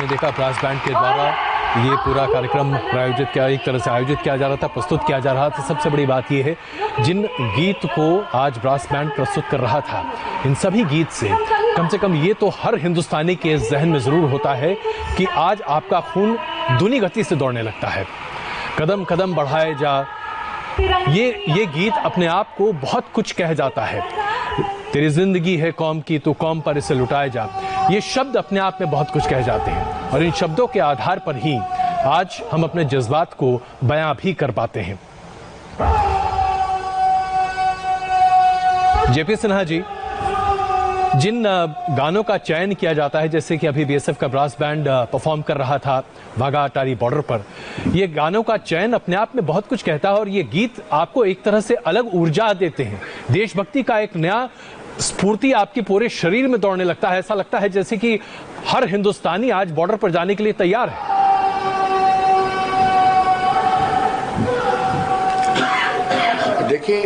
आपने देखा ब्रास बैंड के द्वारा ये पूरा कार्यक्रम एक तरह से आयोजित किया जा रहा था, प्रस्तुत किया जा रहा था। सबसे बड़ी बात ये है, जिन गीत को आज ब्रास बैंड प्रस्तुत कर रहा था, इन सभी गीत से कम ये तो हर हिंदुस्तानी के जहन में ज़रूर होता है कि आज आपका खून दूनी गति से दौड़ने लगता है। कदम कदम बढ़ाए जा, ये गीत अपने आप को बहुत कुछ कह जाता है। तेरी जिंदगी है कौम की, तू कौम पर इसे लुटाए जा, ये शब्द अपने आप में बहुत कुछ कह जाते हैं और इन शब्दों के आधार पर ही आज हम अपने जज्बात को बयां भी कर पाते हैं। जेपी सिन्हा जी, जिन गानों का चयन किया जाता है, जैसे कि अभी बीएसएफ का ब्रास बैंड परफॉर्म कर रहा था वाघा अटारी बॉर्डर पर, ये गानों का चयन अपने आप में बहुत कुछ कहता है और ये गीत आपको एक तरह से अलग ऊर्जा देते हैं। देशभक्ति का एक नया स्फूर्ति आपके पूरे शरीर में दौड़ने लगता है। ऐसा लगता है जैसे कि हर हिंदुस्तानी आज बॉर्डर पर जाने के लिए तैयार है। देखिए,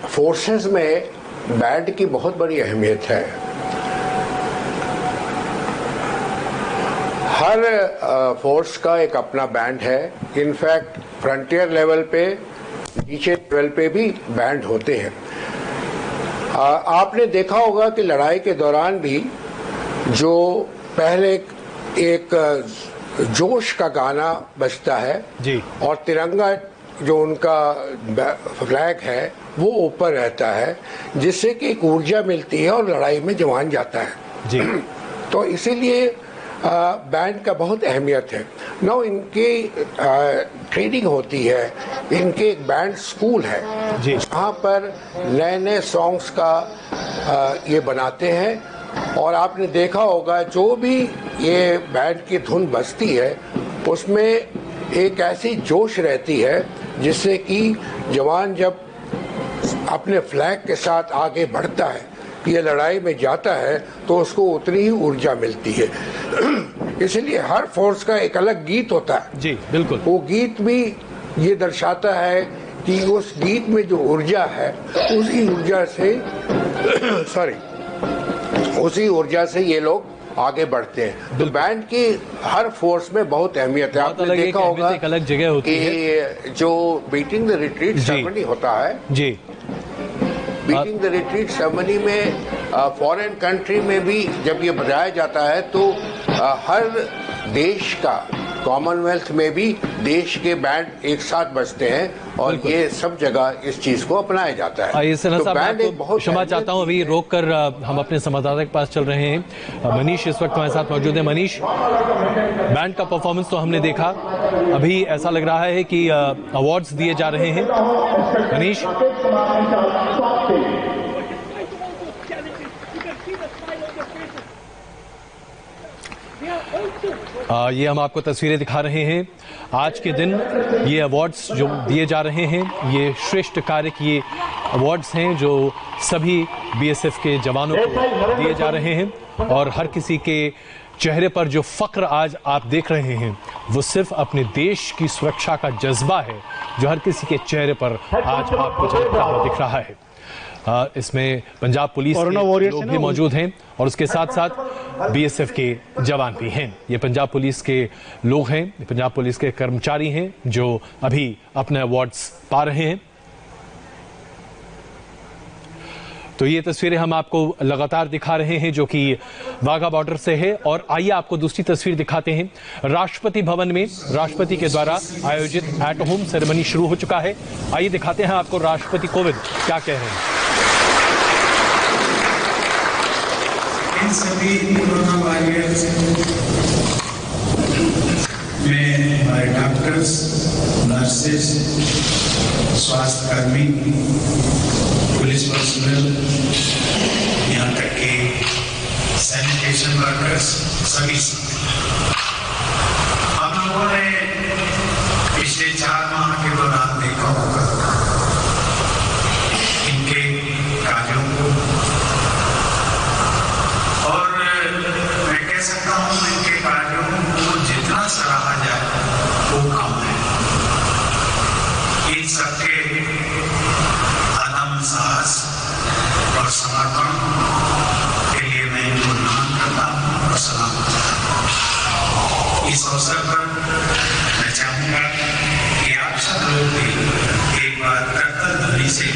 फोर्सेस में बैंड की बहुत बड़ी अहमियत है। हर फोर्स का एक अपना बैंड है। इनफैक्ट फ्रंटियर लेवल पे, नीचे लेवल पे भी बैंड होते हैं। आपने देखा होगा कि लड़ाई के दौरान भी जो पहले एक जोश का गाना बजता है जी, और तिरंगा जो उनका फ्लैग है वो ऊपर रहता है, जिससे कि एक ऊर्जा मिलती है और लड़ाई में जवान जाता है जी। तो इसीलिए बैंड का बहुत अहमियत है। नौ इनकी ट्रेनिंग होती है, इनके एक बैंड स्कूल है जहाँ पर नए नए सॉन्ग्स का ये बनाते हैं। और आपने देखा होगा जो भी ये बैंड की धुन बजती है उसमें एक ऐसी जोश रहती है जिससे कि जवान जब अपने फ्लैग के साथ आगे बढ़ता है, ये लड़ाई में जाता है, तो उसको उतनी ही ऊर्जा मिलती है। इसलिए हर फोर्स का एक अलग गीत होता है जी, बिल्कुल। वो गीत भी ये दर्शाता है कि उस गीत में जो ऊर्जा है उसी ऊर्जा से ये लोग आगे बढ़ते हैं। तो बैंड की हर फोर्स में बहुत अहमियत है। आपने देखा होगा एक अलग जगह होती है जो बीटिंग द रिट्रीट सेरेमनी होता है जी। बीटिंग द रिट्रीट सेरेमनी में फॉरेन कंट्री में भी जब ये बजाया जाता है तो हर देश का, कॉमनवेल्थ में भी देश के बैंड एक साथ बजते हैं और ये सब जगह इस चीज को अपनाया जाता है। तो बैंड एक बहुत, क्षमा चाहता हूं, अभी रोक कर हम अपने संवाददाता के पास चल रहे हैं। मनीष इस वक्त हमारे साथ मौजूद है। मनीष, बैंड का परफॉर्मेंस तो हमने देखा, अभी ऐसा लग रहा है कि अवार्ड्स दिए जा रहे हैं। मनीष, ये हम आपको तस्वीरें दिखा रहे हैं। आज के दिन ये अवार्ड्स जो दिए जा रहे हैं, ये श्रेष्ठ कार्य किए अवार्ड्स हैं जो सभी बीएसएफ के जवानों को दिए जा रहे हैं। और हर किसी के चेहरे पर जो फक्र आज आप देख रहे हैं वो सिर्फ अपने देश की सुरक्षा का जज्बा है जो हर किसी के चेहरे पर आज आपको झलकता हुआ दिख रहा है। इसमें पंजाब पुलिस के लोग भी मौजूद हैं और उसके साथ साथ बीएसएफ के जवान भी हैं। ये पंजाब पुलिस के लोग हैं, पंजाब पुलिस के कर्मचारी हैं जो अभी अपने अवार्ड्स पा रहे हैं। तो ये तस्वीरें हम आपको लगातार दिखा रहे हैं जो कि वाघा बॉर्डर से है। और आइए आपको दूसरी तस्वीर दिखाते हैं। राष्ट्रपति भवन में राष्ट्रपति के द्वारा आयोजित एट होम सेरेमनी शुरू हो चुका है। आइए दिखाते हैं आपको राष्ट्रपति कोविंद क्या कह रहे हैं। इन सभी कोरोना वॉरियर्स में हमारे डॉक्टर्स, नर्सेस, स्वास्थ्य कर्मी, पुलिस पर्सनल, यहाँ तक कि सैनिटेशन वर्कर्स, सभी हम लोगों ने पिछले 4 माह के दौरान देखा होगा इनके कार्यों को, और मैं कह सकता हूँ इनके कार्यों को जितना सराहा जाए वो कम है। इन सबके अदम्य साहस और समर्पण के लिए मैं इनको नमन करता हूँ और सलाम करता हूँ। पर मैं चाहूंगा कि आप सब लोग भी एक बार करतल ध्वनि से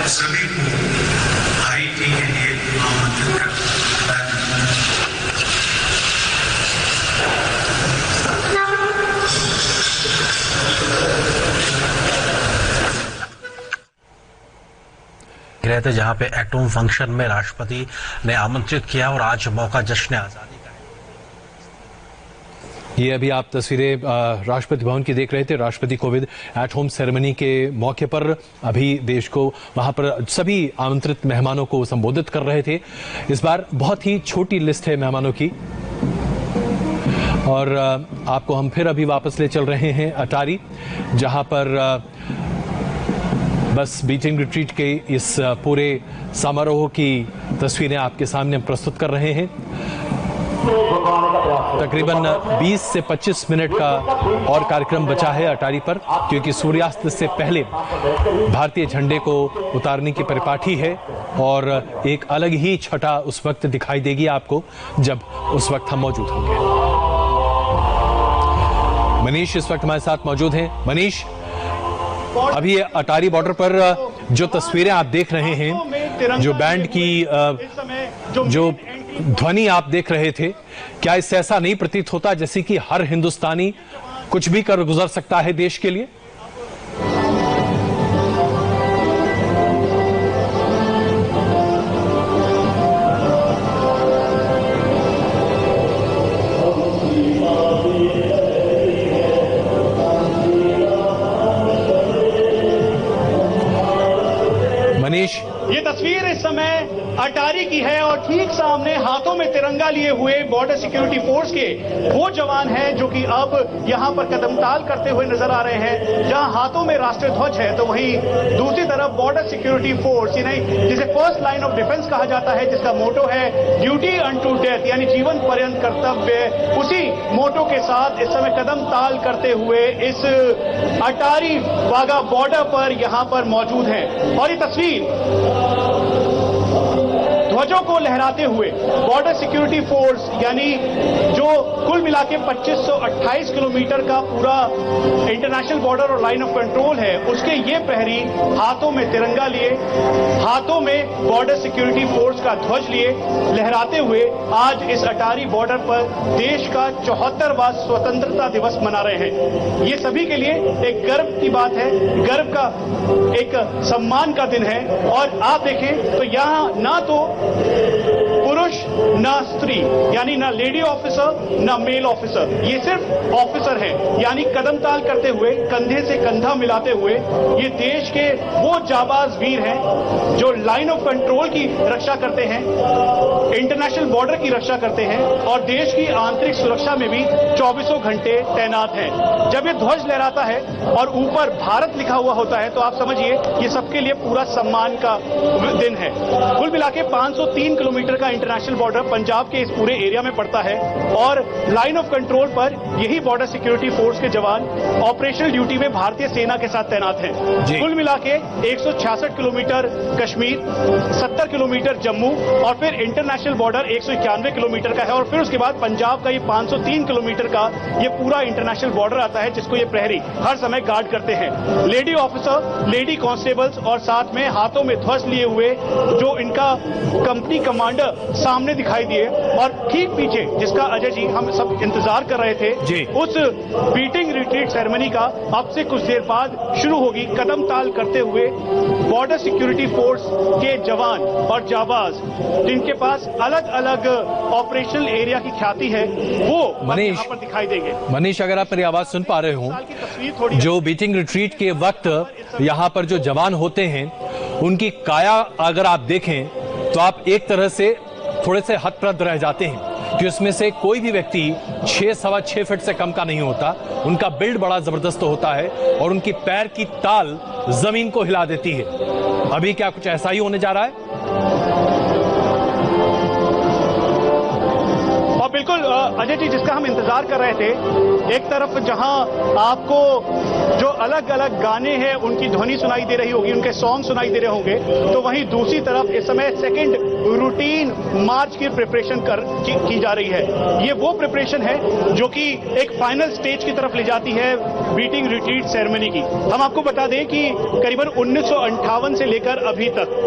सभी को आईटी के लिए आमंत्रित करता हूं। रहे थे जहां पे एट होम फंक्शन में राष्ट्रपति ने आमंत्रित किया और आज मौका जश्न आजादी का है। ये अभी आप तस्वीरें राष्ट्रपति भवन की देख रहे थे। राष्ट्रपति कोविंद एट होम सेरेमनी के मौके पर अभी देश को वहां पर सभी आमंत्रित मेहमानों को संबोधित कर रहे थे। इस बार बहुत ही छोटी लिस्ट है मेहमानों की और आपको हम फिर अभी वापस ले चल रहे हैं अटारी, जहां पर बस बीटिंग रिट्रीट के इस पूरे समारोह की तस्वीरें आपके सामने प्रस्तुत कर रहे हैं। तकरीबन 20 से 25 मिनट का और कार्यक्रम बचा है अटारी पर, क्योंकि सूर्यास्त से पहले भारतीय झंडे को उतारने की परिपाटी है और एक अलग ही छटा उस वक्त दिखाई देगी आपको जब उस वक्त हम मौजूद होंगे। मनीष इस वक्त हमारे साथ मौजूद हैं। मनीष, अभी अटारी बॉर्डर पर जो तस्वीरें आप देख रहे हैं, जो बैंड की जो ध्वनि आप देख रहे थे, क्या इससे ऐसा नहीं प्रतीत होता जैसे कि हर हिंदुस्तानी कुछ भी कर गुजर सकता है देश के लिए? मनीष, ये तस्वीर इस समय अटारी की है और ठीक सामने हाथों में तिरंगा लिए हुए बॉर्डर सिक्योरिटी फोर्स के वो जवान हैं जो कि अब यहां पर कदमताल करते हुए नजर आ रहे हैं। जहां हाथों में राष्ट्रीय ध्वज है तो वहीं दूसरी तरफ बॉर्डर सिक्योरिटी फोर्स, यानी जिसे फर्स्ट लाइन ऑफ डिफेंस कहा जाता है, जिसका मोटो है ड्यूटी अनटू डेथ, यानी जीवन पर्यंत कर्तव्य, उसी मोटो के साथ इस समय कदमताल करते हुए इस अटारी वाघा बॉर्डर पर यहां पर मौजूद हैं। और ये तस्वीर ध्वजों को लहराते हुए बॉर्डर सिक्योरिटी फोर्स, यानी जो कुल मिला के 2528 किलोमीटर का पूरा इंटरनेशनल बॉर्डर और लाइन ऑफ कंट्रोल है, उसके ये प्रहरी हाथों में तिरंगा लिए, हाथों में बॉर्डर सिक्योरिटी फोर्स का ध्वज लिए लहराते हुए आज इस अटारी बॉर्डर पर देश का 74वां स्वतंत्रता दिवस मना रहे हैं। ये सभी के लिए एक गर्व की बात है, गर्व का एक सम्मान का दिन है। और आप देखें तो यहां ना तो पुरुष ना स्त्री, यानी ना लेडी ऑफिसर ना मेल ऑफिसर, ये सिर्फ ऑफिसर हैं, यानी कदमताल करते हुए, कंधे से कंधा मिलाते हुए ये देश के वो जाबाज वीर हैं जो लाइन ऑफ कंट्रोल की रक्षा करते हैं, इंटरनेशनल बॉर्डर की रक्षा करते हैं और देश की आंतरिक सुरक्षा में भी 24 घंटे तैनात हैं। जब ये ध्वज लहराता है और ऊपर भारत लिखा हुआ होता है तो आप समझिए ये सबके लिए पूरा सम्मान का दिन है। कुल मिला के 503 किलोमीटर का इंटरनेशनल बॉर्डर पंजाब के इस पूरे एरिया में पड़ता है और लाइन ऑफ कंट्रोल पर यही बॉर्डर सिक्योरिटी फोर्स के जवान ऑपरेशनल ड्यूटी में भारतीय सेना के साथ तैनात हैं। कुल मिला के 166 किलोमीटर कश्मीर, 70 किलोमीटर जम्मू और फिर इंटरनेशनल बॉर्डर 191 किलोमीटर का है और फिर उसके बाद पंजाब का ये 503 किलोमीटर का ये पूरा इंटरनेशनल बॉर्डर आता है, जिसको ये प्रहरी हर समय गार्ड करते हैं। लेडी ऑफिसर, लेडी कांस्टेबल्स और साथ में हाथों में ध्वज लिए हुए जो इनका कंपनी कमांडर सामने दिखाई दिए और ठीक पीछे जिसका अजय जी हम सब इंतजार कर रहे थे, उस बीटिंग रिट्रीट सेरेमनी का अब से कुछ देर बाद शुरू होगी। कदम ताल करते हुए बॉर्डर सिक्योरिटी फोर्स के जवान और जाबाज जिनके पास अलग अलग ऑपरेशनल एरिया की ख्याति है वो मनीष यहाँ पर दिखाई देंगे। मनीष, अगर आप मेरी आवाज सुन पा रहे हो, जो बीटिंग रिट्रीट के वक्त यहाँ पर जो जवान होते हैं उनकी काया अगर आप देखें तो आप एक तरह से थोड़े से हतप्रद रह जाते हैं कि उसमें से कोई भी व्यक्ति 6-6.25 फीट से कम का नहीं होता। उनका बिल्ड बड़ा जबरदस्त होता है और उनकी पैर की ताल जमीन को हिला देती है। अभी क्या कुछ ऐसा ही होने जा रहा है? बिल्कुल अजय जी, जिसका हम इंतजार कर रहे थे, एक तरफ जहां आपको जो अलग अलग गाने हैं उनकी ध्वनि सुनाई दे रही होगी, उनके सॉन्ग सुनाई दे रहे होंगे, तो वहीं दूसरी तरफ इस समय सेकंड रूटीन मार्च की प्रिपरेशन की जा रही है। ये वो प्रिपरेशन है जो कि एक फाइनल स्टेज की तरफ ले जाती है बीटिंग रिट्रीट सेरेमनी की। हम आपको बता दें कि करीबन 1958 से लेकर अभी तक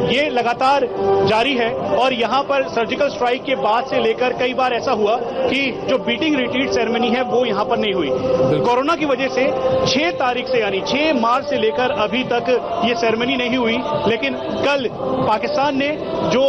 ये लगातार जारी है और यहां पर सर्जिकल स्ट्राइक के बाद से लेकर कई बार ऐसा हुआ कि जो बीटिंग रिट्रीट सेरेमनी है वो यहां पर नहीं हुई। कोरोना की वजह से 6 तारीख से यानी 6 मार्च से लेकर अभी तक ये सेरेमनी नहीं हुई, लेकिन कल पाकिस्तान ने जो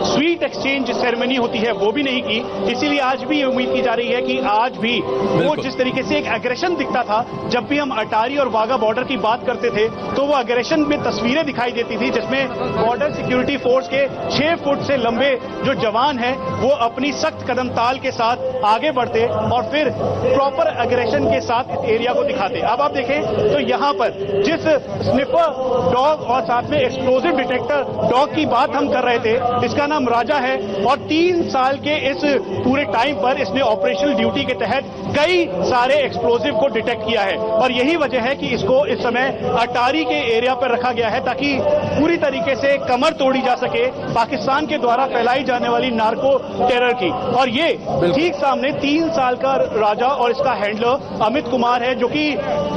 स्वीट एक्सचेंज सेरेमनी होती है वो भी नहीं की। इसीलिए आज भी उम्मीद की जा रही है कि आज भी वो जिस तरीके से एक एग्रेशन दिखता था, जब भी हम अटारी और वाघा बॉर्डर की बात करते थे तो वो एग्रेशन में तस्वीरें दिखाई देती थी जिसमें बॉर्डर सिक्योरिटी फोर्स के 6 फुट से लंबे जो जवान हैं वो अपनी सख्त कदम ताल के साथ आगे बढ़ते और फिर प्रॉपर एग्रेशन के साथ इस एरिया को दिखाते। अब आप देखें तो यहां पर जिस स्निफर डॉग और साथ में एक्सप्लोजिव डिटेक्टर डॉग की बात हम कर रहे थे, इसका नाम राजा है और 3 साल के इस पूरे टाइम पर इसने ऑपरेशनल ड्यूटी के तहत कई सारे एक्सप्लोजिव को डिटेक्ट किया है और यही वजह है कि इसको इस समय अटारी के एरिया पर रखा गया है ताकि पूरी तरीके से कमर तोड़ी जा सके पाकिस्तान के द्वारा फैलाई जाने वाली नार्को टेरर की। और ये ठीक सामने 3 साल का राजा और इसका हैंडलर अमित कुमार है जो कि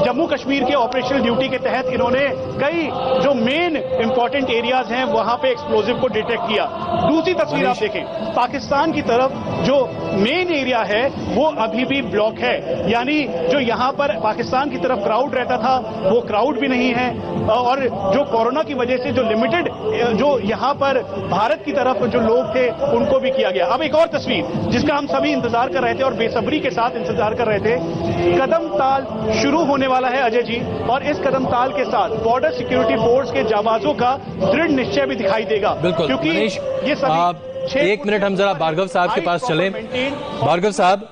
जम्मू कश्मीर के ऑपरेशनल ड्यूटी के तहत इन्होंने कई जो मेन इंपॉर्टेंट एरियाज हैं वहां पे एक्सप्लोजिव को डिटेक्ट किया। दूसरी तस्वीर आप देखें, पाकिस्तान की तरफ जो मेन एरिया है वो अभी भी ब्लॉक है, यानी जो यहां पर पाकिस्तान की तरफ क्राउड रहता था वो क्राउड भी नहीं है और जो कोरोना की वजह से जो लिमिटेड जो यहां पर भारत की तरफ जो लोग थे उनको भी किया गया। अब एक और तस्वीर जिसका हम सभी इंतजार कर रहे थे और बेसब्री के साथ इंतजार कर रहे थे, कदम ताल शुरू होने वाला है अजय जी, और इस कदम ताल के साथ बॉर्डर सिक्योरिटी फोर्स के जाबाजों का दृढ़ निश्चय भी दिखाई देगा। बिल्कुल, क्योंकि ये सभी 1 मिनट हम जरा भार्गव साहब के पास चलें। भार्गव साहब,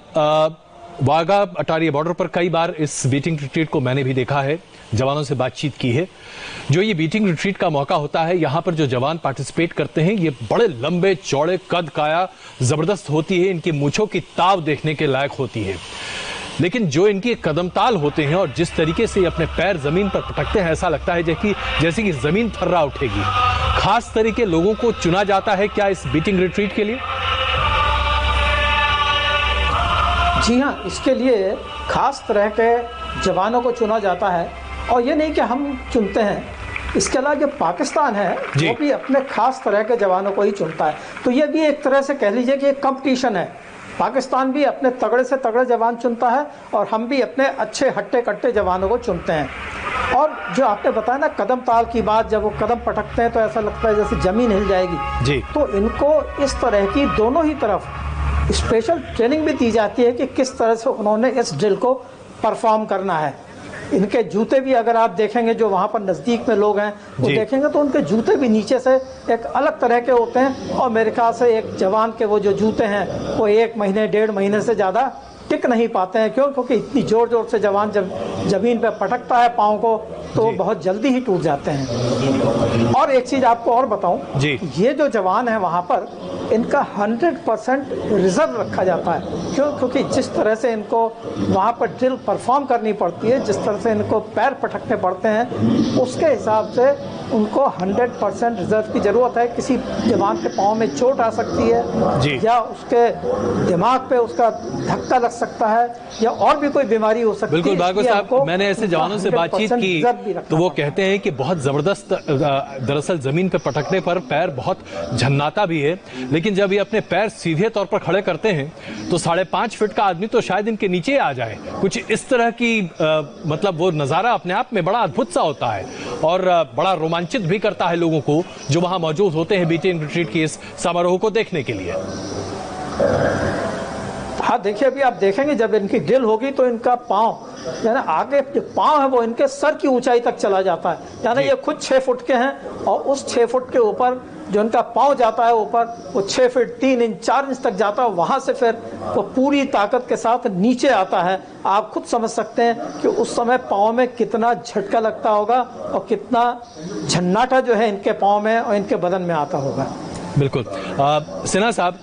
वाघा अटारी बॉर्डर पर कई बार इस बीटिंग रिट्रीट को मैंने भी देखा है, जवानों से बातचीत की है। जो ये बीटिंग रिट्रीट का मौका होता है, यहाँ पर जो जवान पार्टिसिपेट करते हैं ये बड़े लंबे चौड़े, कद काया जबरदस्त होती है, इनकी मूंछों की ताव देखने के लायक होती है। लेकिन जो इनके कदमताल होते हैं और जिस तरीके से अपने पैर जमीन पर पटकते हैं, ऐसा लगता है जैसे कि जमीन थर्रा उठेगी। खास तरीके लोगों को चुना जाता है क्या इस बीटिंग रिट्रीट के लिए? जी हाँ, इसके लिए खास तरह के जवानों को चुना जाता है और ये नहीं कि हम चुनते हैं, इसके अलावा जो पाकिस्तान है वो भी अपने खास तरह के जवानों को ही चुनता है। तो ये भी एक तरह से कह लीजिए कि एक कंपटीशन है। पाकिस्तान भी अपने तगड़े से तगड़े जवान चुनता है और हम भी अपने अच्छे हट्टे कट्टे जवानों को चुनते हैं। और जो आपने बताया ना कदम ताल की बात, जब वो कदम पटकते हैं तो ऐसा लगता है जैसे जमीन हिल जाएगी जी। तो इनको इस तरह की दोनों ही तरफ स्पेशल ट्रेनिंग भी दी जाती है कि किस तरह से उन्होंने इस ड्रिल को परफॉर्म करना है। इनके जूते भी अगर आप देखेंगे, जो वहाँ पर नज़दीक में लोग हैं वो देखेंगे तो उनके जूते भी नीचे से एक अलग तरह के होते हैं और मेरे ख्याल से एक जवान के वो जो जूते हैं वो 1 महीने 1.5 महीने से ज़्यादा टिक नहीं पाते हैं। क्यों? क्योंकि इतनी ज़ोर ज़ोर से जवान जब ज़मीन पर पटकता है पाँव को तो बहुत जल्दी ही टूट जाते हैं। और एक चीज़ आपको और बताऊं, ये जो जवान है वहाँ पर इनका 100% रिजर्व रखा जाता है। क्यों? क्योंकि जिस तरह से इनको वहाँ पर ड्रिल परफॉर्म करनी पड़ती है, जिस तरह से इनको पैर पटकने पड़ते हैं, उसके हिसाब से उनको 100% रिजर्व की ज़रूरत है। किसी जवान के पाँव में चोट आ सकती है या उसके दिमाग पे उसका धक्का लग सकता है या और भी कोई बीमारी हो सकती है। बिल्कुल भार्गव साहब, मैंने ऐसे जवानों से बातचीत की तो वो कहते हैं कि बहुत जबरदस्त, दरअसल जमीन पे पटकने पर पैर बहुत झन्नाता भी है, लेकिन जब ये अपने पैर सीधे तौर पर खड़े करते हैं तो 5.5 फीट का आदमी तो शायद इनके नीचे आ जाए। कुछ इस तरह की मतलब वो नज़ारा अपने आप में बड़ा अद्भुत सा होता है और बड़ा रोमांचित भी करता है लोगों को जो वहां मौजूद होते हैं बीटिंग रिट्रीट की इस समारोह को देखने के लिए। हाँ देखिए, अभी आप देखेंगे जब इनकी ड्रिल होगी तो इनका पाँव यानी आगे जो पाँव है वो इनके सर की ऊंचाई तक चला जाता है। यानी ये खुद 6 फुट के हैं और उस 6 फुट के ऊपर जो इनका पाँव जाता है ऊपर, वो 6 फीट 3 इंच 4 इंच तक जाता है। वहाँ से फिर वो पूरी ताकत के साथ नीचे आता है। आप खुद समझ सकते हैं कि उस समय पाँव में कितना झटका लगता होगा और कितना झन्नाटा जो है इनके पाँव में और इनके बदन में आता होगा। बिल्कुल। सिन्हा साहब,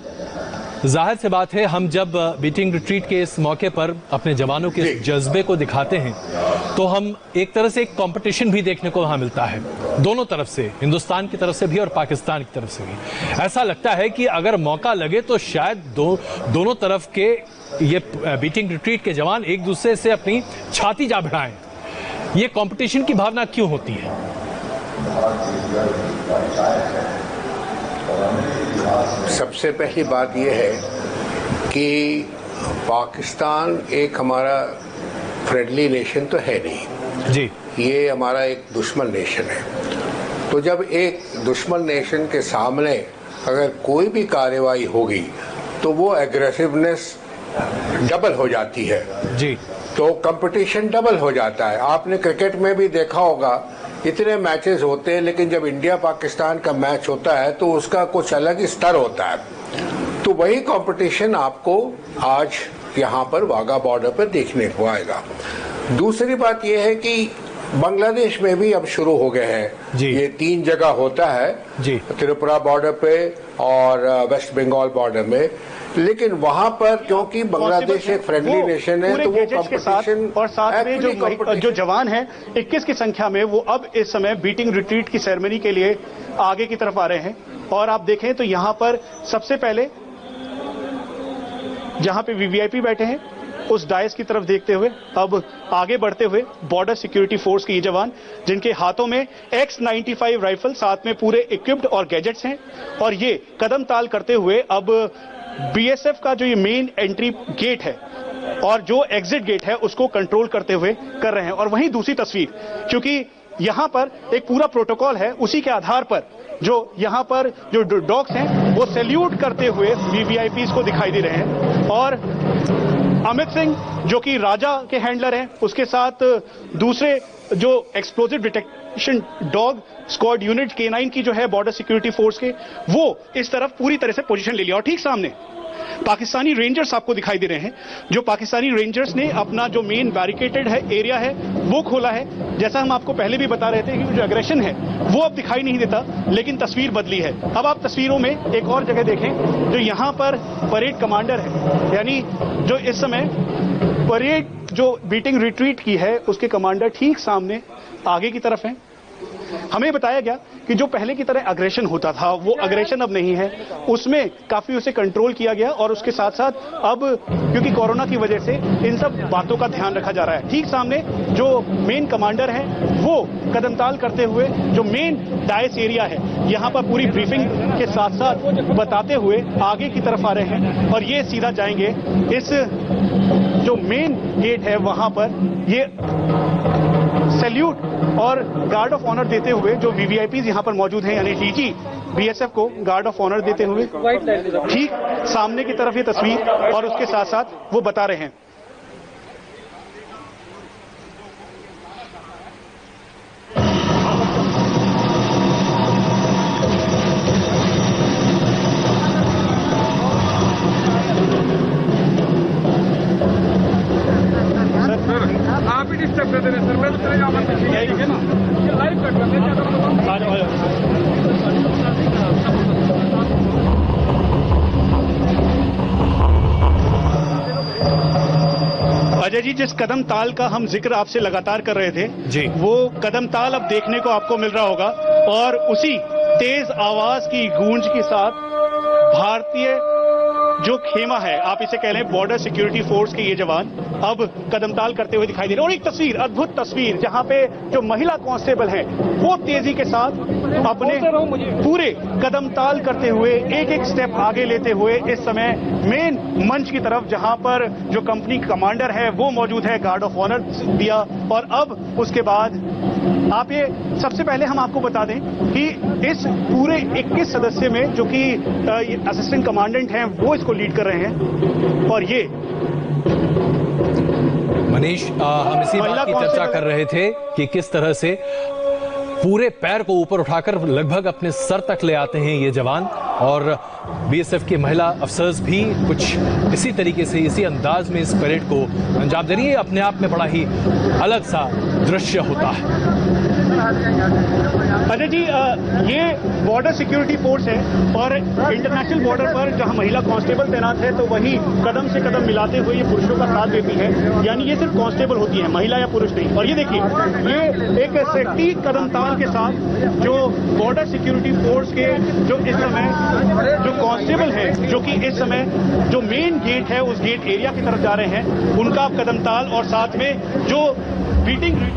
जाहिर सी बात है, हम जब बीटिंग रिट्रीट के इस मौके पर अपने जवानों के जज्बे को दिखाते हैं तो हम एक तरह से एक कंपटीशन भी देखने को वहां मिलता है, दोनों तरफ से, हिंदुस्तान की तरफ से भी और पाकिस्तान की तरफ से भी। ऐसा लगता है कि अगर मौका लगे तो शायद दोनों तरफ के ये बीटिंग रिट्रीट के जवान एक दूसरे से अपनी छाती जा भिड़ाएं। ये कंपटीशन की भावना क्यों होती है? सबसे पहली बात यह है कि पाकिस्तान एक हमारा फ्रेंडली नेशन तो है नहीं जी, ये हमारा एक दुश्मन नेशन है। तो जब एक दुश्मन नेशन के सामने अगर कोई भी कार्रवाई होगी तो वो एग्रेसिवनेस डबल हो जाती है जी, तो कंपटीशन डबल हो जाता है। आपने क्रिकेट में भी देखा होगा, इतने मैचेस होते हैं लेकिन जब इंडिया पाकिस्तान का मैच होता है तो उसका कुछ अलग ही स्तर होता है। तो वही कंपटीशन आपको आज यहाँ पर वाघा बॉर्डर पर देखने को आएगा। दूसरी बात यह है कि बांग्लादेश में भी अब शुरू हो गए हैं, ये 3 जगह होता है, त्रिपुरा बॉर्डर पे और वेस्ट बंगाल बॉर्डर में। लेकिन वहां पर क्योंकि बांग्लादेश एक फ्रेंडली नेशन है तो वो कंपटीशन और साथ में जो जवान हैं 21 की संख्या में वो अब इस समय बीटिंग रिट्रीट की सेरेमनी के लिए आगे की तरफ आ रहे हैं। और आप देखें तो यहां पर सबसे पहले जहां पे वीवीआईपी बैठे हैं उस डायस की तरफ देखते हुए अब आगे बढ़ते हुए बॉर्डर सिक्योरिटी फोर्स के ये जवान, जिनके हाथों में X95 राइफल साथ में पूरे इक्विप्ड और गैजेट्स हैं, और ये कदम ताल करते हुए अब बीएसएफ का जो ये मेन एंट्री गेट है और जो एग्जिट गेट है उसको कंट्रोल करते हुए कर रहे हैं। और वहीं दूसरी तस्वीर, क्योंकि यहां पर एक पूरा प्रोटोकॉल है, उसी के आधार पर जो यहां पर जो डॉग्स हैं वो सैल्यूट करते हुए वीवीआईपीज को दिखाई दे रहे हैं। और अमित सिंह जो कि राजा के हैंडलर हैं, उसके साथ दूसरे जो explosive detection dog squad unit K9 की जो है बॉर्डर सिक्योरिटी फोर्स के, वो इस तरफ पूरी तरह से पोजीशन ले लिया। और ठीक सामने पाकिस्तानी रेंजर्स आपको दिखाई दे रहे हैं। जो पाकिस्तानी रेंजर्स ने अपना जो मेन बैरिकेटेड है एरिया है वो खोला है। जैसा हम आपको पहले भी बता रहे थे कि जो एग्रेशन है वो अब दिखाई नहीं देता, लेकिन तस्वीर बदली है। अब आप तस्वीरों में एक और जगह देखें, जो यहां पर परेड कमांडर है, यानी जो इस समय परेड जो बीटिंग रिट्रीट की है उसके कमांडर ठीक सामने आगे की तरफ हैं। हमें बताया गया कि जो पहले की तरह अग्रेशन होता था वो अग्रेशन अब नहीं है, उसमें काफी उसे कंट्रोल किया गया। और उसके साथ साथ अब क्योंकि कोरोना की वजह से इन सब बातों का ध्यान रखा जा रहा है। ठीक सामने जो मेन कमांडर है वो कदमताल करते हुए जो मेन डायस एरिया है यहां पर पूरी ब्रीफिंग के साथ साथ बताते हुए आगे की तरफ आ रहे हैं। और ये सीधा जाएंगे इस जो मेन गेट है वहां पर, ये सैल्यूट और गार्ड ऑफ ऑनर देते हुए जो वीवीआईपीज यहां पर मौजूद हैं, यानी डीजी बीएसएफ को गार्ड ऑफ ऑनर देते हुए ठीक सामने की तरफ ये तस्वीर, और उसके साथ साथ वो बता रहे हैं। आप ही डिस्टर्ब कर दे रहे सर, मैं तो चले जाऊंगा ठीक है ना, लाइव कट कर अजय जी, जिस कदम ताल का हम जिक्र आपसे लगातार कर रहे थे जी, वो कदम ताल अब देखने को आपको मिल रहा होगा। और उसी तेज आवाज की गूंज के साथ भारतीय जो खेमा है, आप इसे कह लें बॉर्डर सिक्योरिटी फोर्स के ये जवान अब कदमताल करते हुए दिखाई दे रहे हैं। और एक तस्वीर, अद्भुत तस्वीर, जहां पे जो महिला कांस्टेबल हैं वो तेजी के साथ अपने पूरे कदमताल करते हुए एक एक स्टेप आगे लेते हुए इस समय मेन मंच की तरफ, जहां पर जो कंपनी कमांडर है वो मौजूद है, गार्ड ऑफ ऑनर दिया। और अब उसके बाद आप ये सबसे पहले हम आपको बता दें कि इस पूरे 21 सदस्य में जो कि असिस्टेंट कमांडेंट हैं वो इसको लीड कर रहे हैं। और ये मनीष, हम इसी बात की चर्चा कर रहे थे कि किस तरह से पूरे पैर को ऊपर उठाकर लगभग अपने सर तक ले आते हैं ये जवान, और बीएसएफ के महिला अफसर्स भी कुछ इसी तरीके से, इसी अंदाज में इस परेड को अंजाम दे रही है। अपने आप में बड़ा ही अलग सा दृश्य होता है। अजय जी, ये बॉर्डर सिक्योरिटी फोर्स है और इंटरनेशनल बॉर्डर पर जहां महिला कांस्टेबल तैनात है तो वही कदम से कदम मिलाते हुए ये पुरुषों का साथ देती है, यानी ये सिर्फ कांस्टेबल होती है, महिला या पुरुष नहीं। और ये देखिए, ये एक सटीक कदमताल के साथ जो बॉर्डर सिक्योरिटी फोर्स के जो इस समय जो कांस्टेबल है, जो कि इस समय जो मेन गेट है उस गेट एरिया की तरफ जा रहे हैं, उनका कदमताल और साथ में जो बीटिंग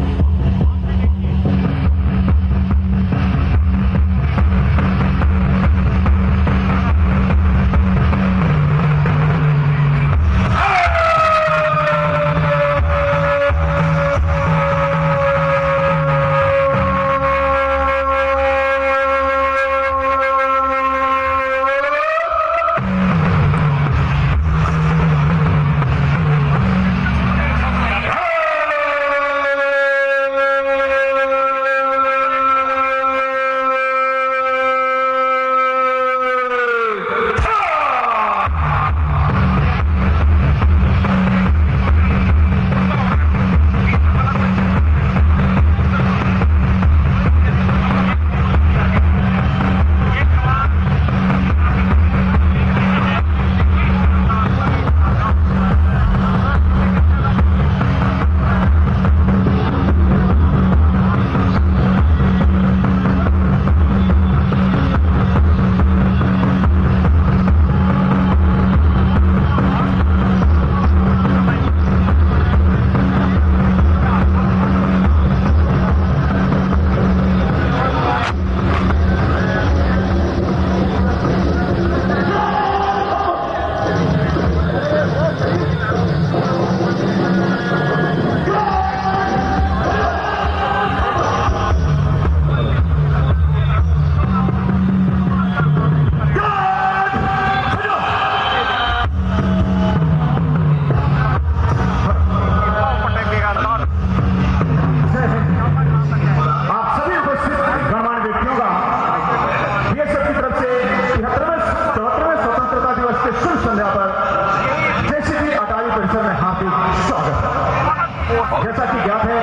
जैसा कि ज्ञात है,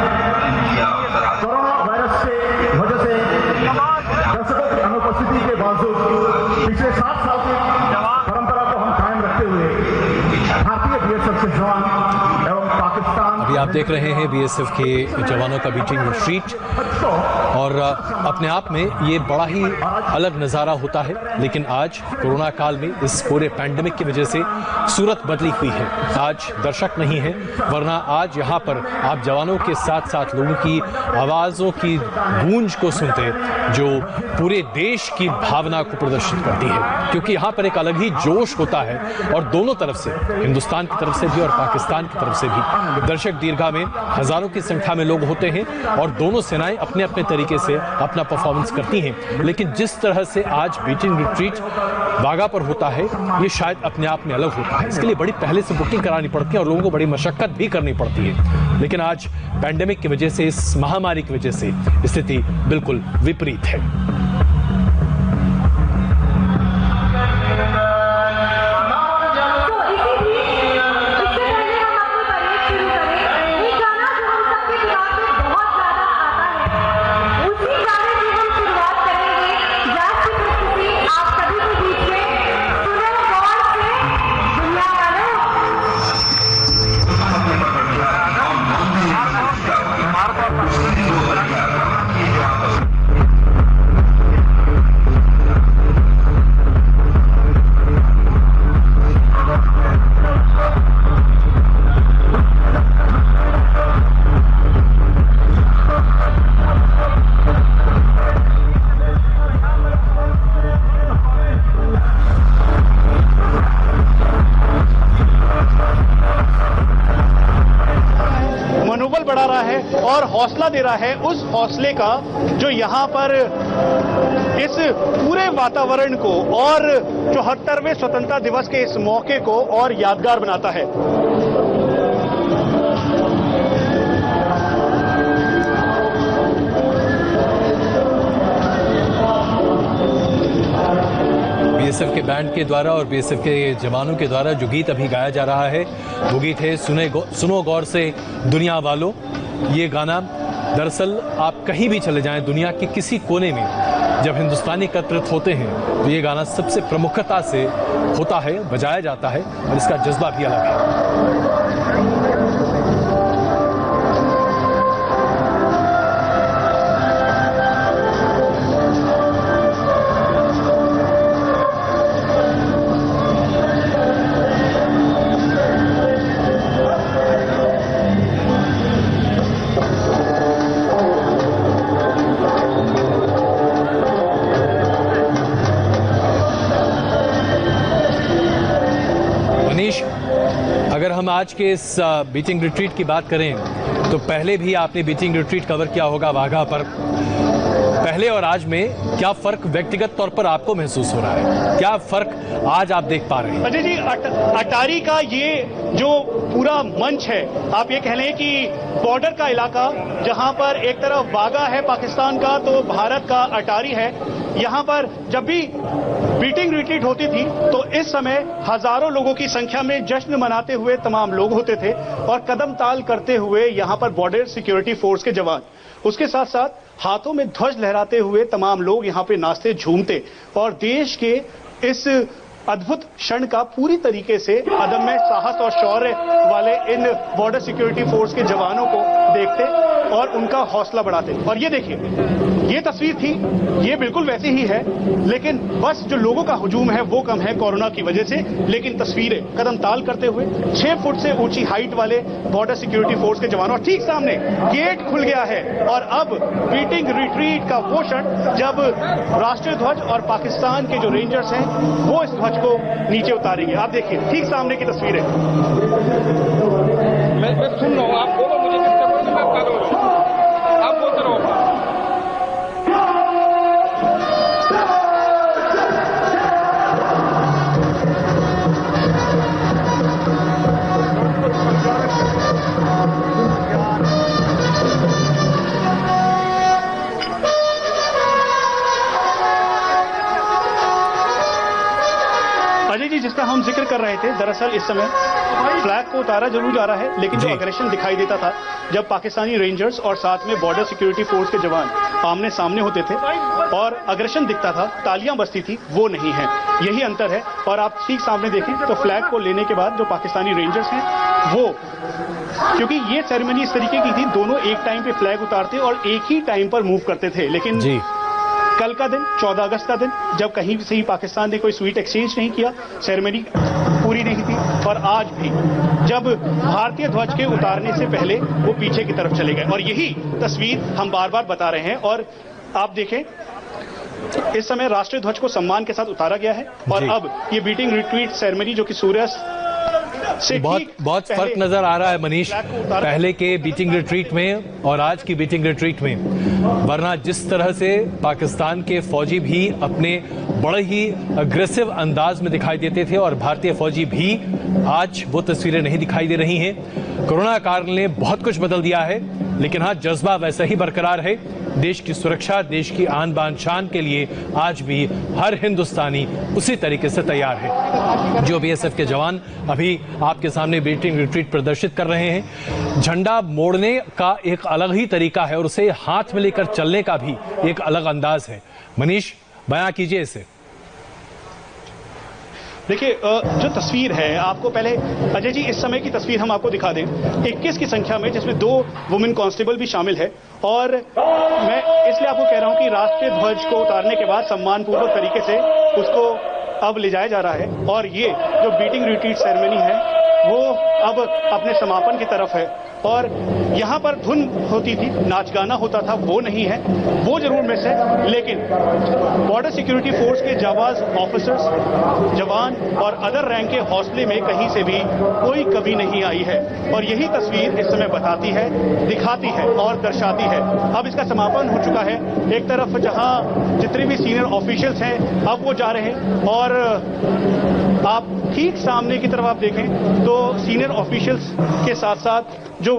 कोरोना वायरस के वजह से दर्शकों की अनुपस्थिति के बावजूद पिछले 7 साल की परंपरा को हम कायम रखते हुए भारतीय बीएसएफ के जवान एवं पाकिस्तान। अभी आप देख रहे हैं बीएसएफ के जवानों का बीटिंग रिट्रीट, और अपने आप में ये बड़ा ही अलग नज़ारा होता है। लेकिन आज कोरोना काल में इस पूरे पैंडेमिक की वजह से सूरत बदली हुई है। आज दर्शक नहीं है, वरना आज यहाँ पर आप जवानों के साथ साथ लोगों की आवाज़ों की गूंज को सुनते, जो पूरे देश की भावना को प्रदर्शित करती है, क्योंकि यहाँ पर एक अलग ही जोश होता है। और दोनों तरफ से, हिंदुस्तान की तरफ से भी और पाकिस्तान की तरफ से भी, दर्शक दीर्घा में हजारों की संख्या में लोग होते हैं और दोनों सेनाएं अपने अपने तरीके से अपना परफॉर्मेंस करती हैं। लेकिन जिस तरह से आज बीटिंग रिट्रीट वाघा पर होता है, ये शायद अपने आप में अलग होता है। इसके लिए बड़ी पहले से बुकिंग करानी पड़ती है और लोगों को बड़ी मशक्कत भी करनी पड़ती है। लेकिन आज पैंडेमिक की वजह से, इस महामारी की वजह से स्थिति बिल्कुल विपरीत है। मनोबल बढ़ा रहा है और हौसला दे रहा है, उस हौसले का जो यहाँ पर इस पूरे वातावरण को और 74वें स्वतंत्रता दिवस के इस मौके को और यादगार बनाता है। बीएसएफ के बैंड के द्वारा और बीएसएफ के जवानों के द्वारा जो गीत अभी गाया जा रहा है, वो गीत है सुनो गौर से दुनिया वालों। ये गाना दरअसल आप कहीं भी चले जाएं दुनिया के किसी कोने में, जब हिंदुस्तानी एकत्रित होते हैं तो ये गाना सबसे प्रमुखता से होता है, बजाया जाता है और इसका जज्बा भी अलग है। अगर हम आज के इस बीटिंग रिट्रीट की बात करें तो पहले भी आपने बीटिंग रिट्रीट कवर किया होगा वाघा पर। पहले और आज में क्या फर्क व्यक्तिगत तौर पर आपको महसूस हो रहा है? क्या फर्क आज आप देख पा रहे हैं? अजय जी, अटारी का ये जो पूरा मंच है, आप ये कह लें कि बॉर्डर का इलाका, जहां पर एक तरफ वाघा है पाकिस्तान का तो भारत का अटारी है। यहां पर जब भी बीटिंग रिट्रीट होती थी तो इस समय हजारों लोगों की संख्या में जश्न मनाते हुए तमाम लोग होते थे और कदम ताल करते हुए यहां पर बॉर्डर सिक्योरिटी फोर्स के जवान, उसके साथ साथ हाथों में ध्वज लहराते हुए तमाम लोग यहां पे नाचते झूमते और देश के इस अद्भुत क्षण का पूरी तरीके से अदम्य साहस और शौर्य वाले इन बॉर्डर सिक्योरिटी फोर्स के जवानों को देखते और उनका हौसला बढ़ाते। और ये देखिए, ये तस्वीर थी, ये बिल्कुल वैसी ही है, लेकिन बस जो लोगों का हुजूम है वो कम है कोरोना की वजह से। लेकिन तस्वीरें कदम ताल करते हुए 6 फुट से ऊंची हाइट वाले बॉर्डर सिक्योरिटी फोर्स के जवानों, और ठीक सामने गेट खुल गया है और अब बीटिंग रिट्रीट का वो क्षण जब राष्ट्रीय ध्वज और पाकिस्तान के जो रेंजर्स हैं वो इस ध्वज को नीचे उतारेंगे। आप देखिए ठीक सामने की तस्वीरें। मैं सुन रहा हूँ, आप बोलो, मुझे डिस्टर्ब करके मैं कर रहा हूँ, आप बोलते रहो। अजय जी, जिसका हम जिक्र कर रहे थे, दरअसल इस समय फ्लैग को उतारा जरूर जा रहा है, लेकिन जो अग्रेशन दिखाई देता था जब पाकिस्तानी रेंजर्स और साथ में बॉर्डर सिक्योरिटी फोर्स के जवान आमने सामने होते थे और अग्रेशन दिखता था, तालियां बजती थी, वो नहीं है। यही अंतर है। और आप ठीक सामने देखें तो फ्लैग को लेने के बाद जो पाकिस्तानी रेंजर्स हैं वो, क्योंकि ये सेरेमनी इस तरीके की थी, दोनों एक टाइम पे फ्लैग उतारते और एक ही टाइम पर मूव करते थे। लेकिन कल का दिन 14 अगस्त का दिन, जब कहीं से ही पाकिस्तान ने कोई स्वीट एक्सचेंज नहीं किया, सेरेमनी पूरी नहीं थी। और आज भी जब भारतीय ध्वज के उतारने से पहले वो पीछे की तरफ चले गए, और यही तस्वीर हम बार बार बता रहे हैं। और आप देखें, इस समय राष्ट्रीय ध्वज को सम्मान के साथ उतारा गया है और अब ये बीटिंग रिट्रीट सेरेमनी जो कि सूर्यास्त से बहुत फर्क नजर आ रहा है मनीष, पहले के बीटिंग रिट्रीट में और आज की बीटिंग रिट्रीट में। वरना जिस तरह से पाकिस्तान के फौजी भी अपने बड़े ही अग्रेसिव अंदाज में दिखाई देते थे और भारतीय फौजी भी, आज वो तस्वीरें नहीं दिखाई दे रही हैं। कोरोना काल ने बहुत कुछ बदल दिया है, लेकिन हाँ, जज्बा वैसा ही बरकरार है। देश की सुरक्षा, देश की आन बान शान के लिए आज भी हर हिंदुस्तानी उसी तरीके से तैयार है। जो बीएसएफ के जवान अभी आपके सामने बीटिंग रिट्रीट प्रदर्शित कर रहे हैं, झंडा मोड़ने का एक अलग ही तरीका है और उसे हाथ में लेकर चलने का भी एक अलग अंदाज है। मनीष, बयां कीजिए इसे। देखिए, जो तस्वीर है, आपको पहले अजय जी इस समय की तस्वीर हम आपको दिखा दें। 21 की संख्या में, जिसमें 2 वुमेन कांस्टेबल भी शामिल है। और मैं इसलिए आपको कह रहा हूं कि राष्ट्रीय ध्वज को उतारने के बाद सम्मानपूर्वक तरीके से उसको अब ले जाया जा रहा है और ये जो बीटिंग रिट्रीट सेरेमनी है वो अब अपने समापन की तरफ है। और यहाँ पर धुन होती थी, नाच गाना होता था, वो नहीं है, वो जरूर मिस है। लेकिन बॉर्डर सिक्योरिटी फोर्स के जाबाज ऑफिसर्स, जवान और अदर रैंक के हौसले में कहीं से भी कोई कमी नहीं आई है। और यही तस्वीर इस समय बताती है, दिखाती है और दर्शाती है। अब इसका समापन हो चुका है। एक तरफ जहां जितने भी सीनियर ऑफिशियल्स हैं अब वो जा रहे हैं और आप ठीक सामने की तरफ आप देखें तो सीनियर ऑफिशियल्स के साथ साथ जो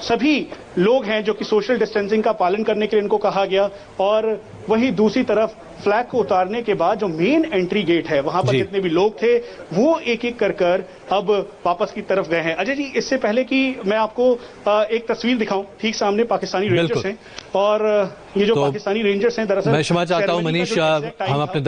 सभी लोग हैं जो कि सोशल डिस्टेंसिंग का पालन करने के लिए इनको कहा गया। और वहीं दूसरी तरफ फ्लैग को उतारने के बाद जो मेन एंट्री गेट है वहां पर जितने भी लोग थे वो एक एक कर अब वापस की तरफ गए हैं। अजय जी, इससे पहले कि मैं आपको एक तस्वीर दिखाऊं, ठीक सामने पाकिस्तानी रेंजर्स हैं और ये जो पाकिस्तानी रेंजर्स हैं दरअसल मैं क्षमा चाहता हूं मनीष, हम अपने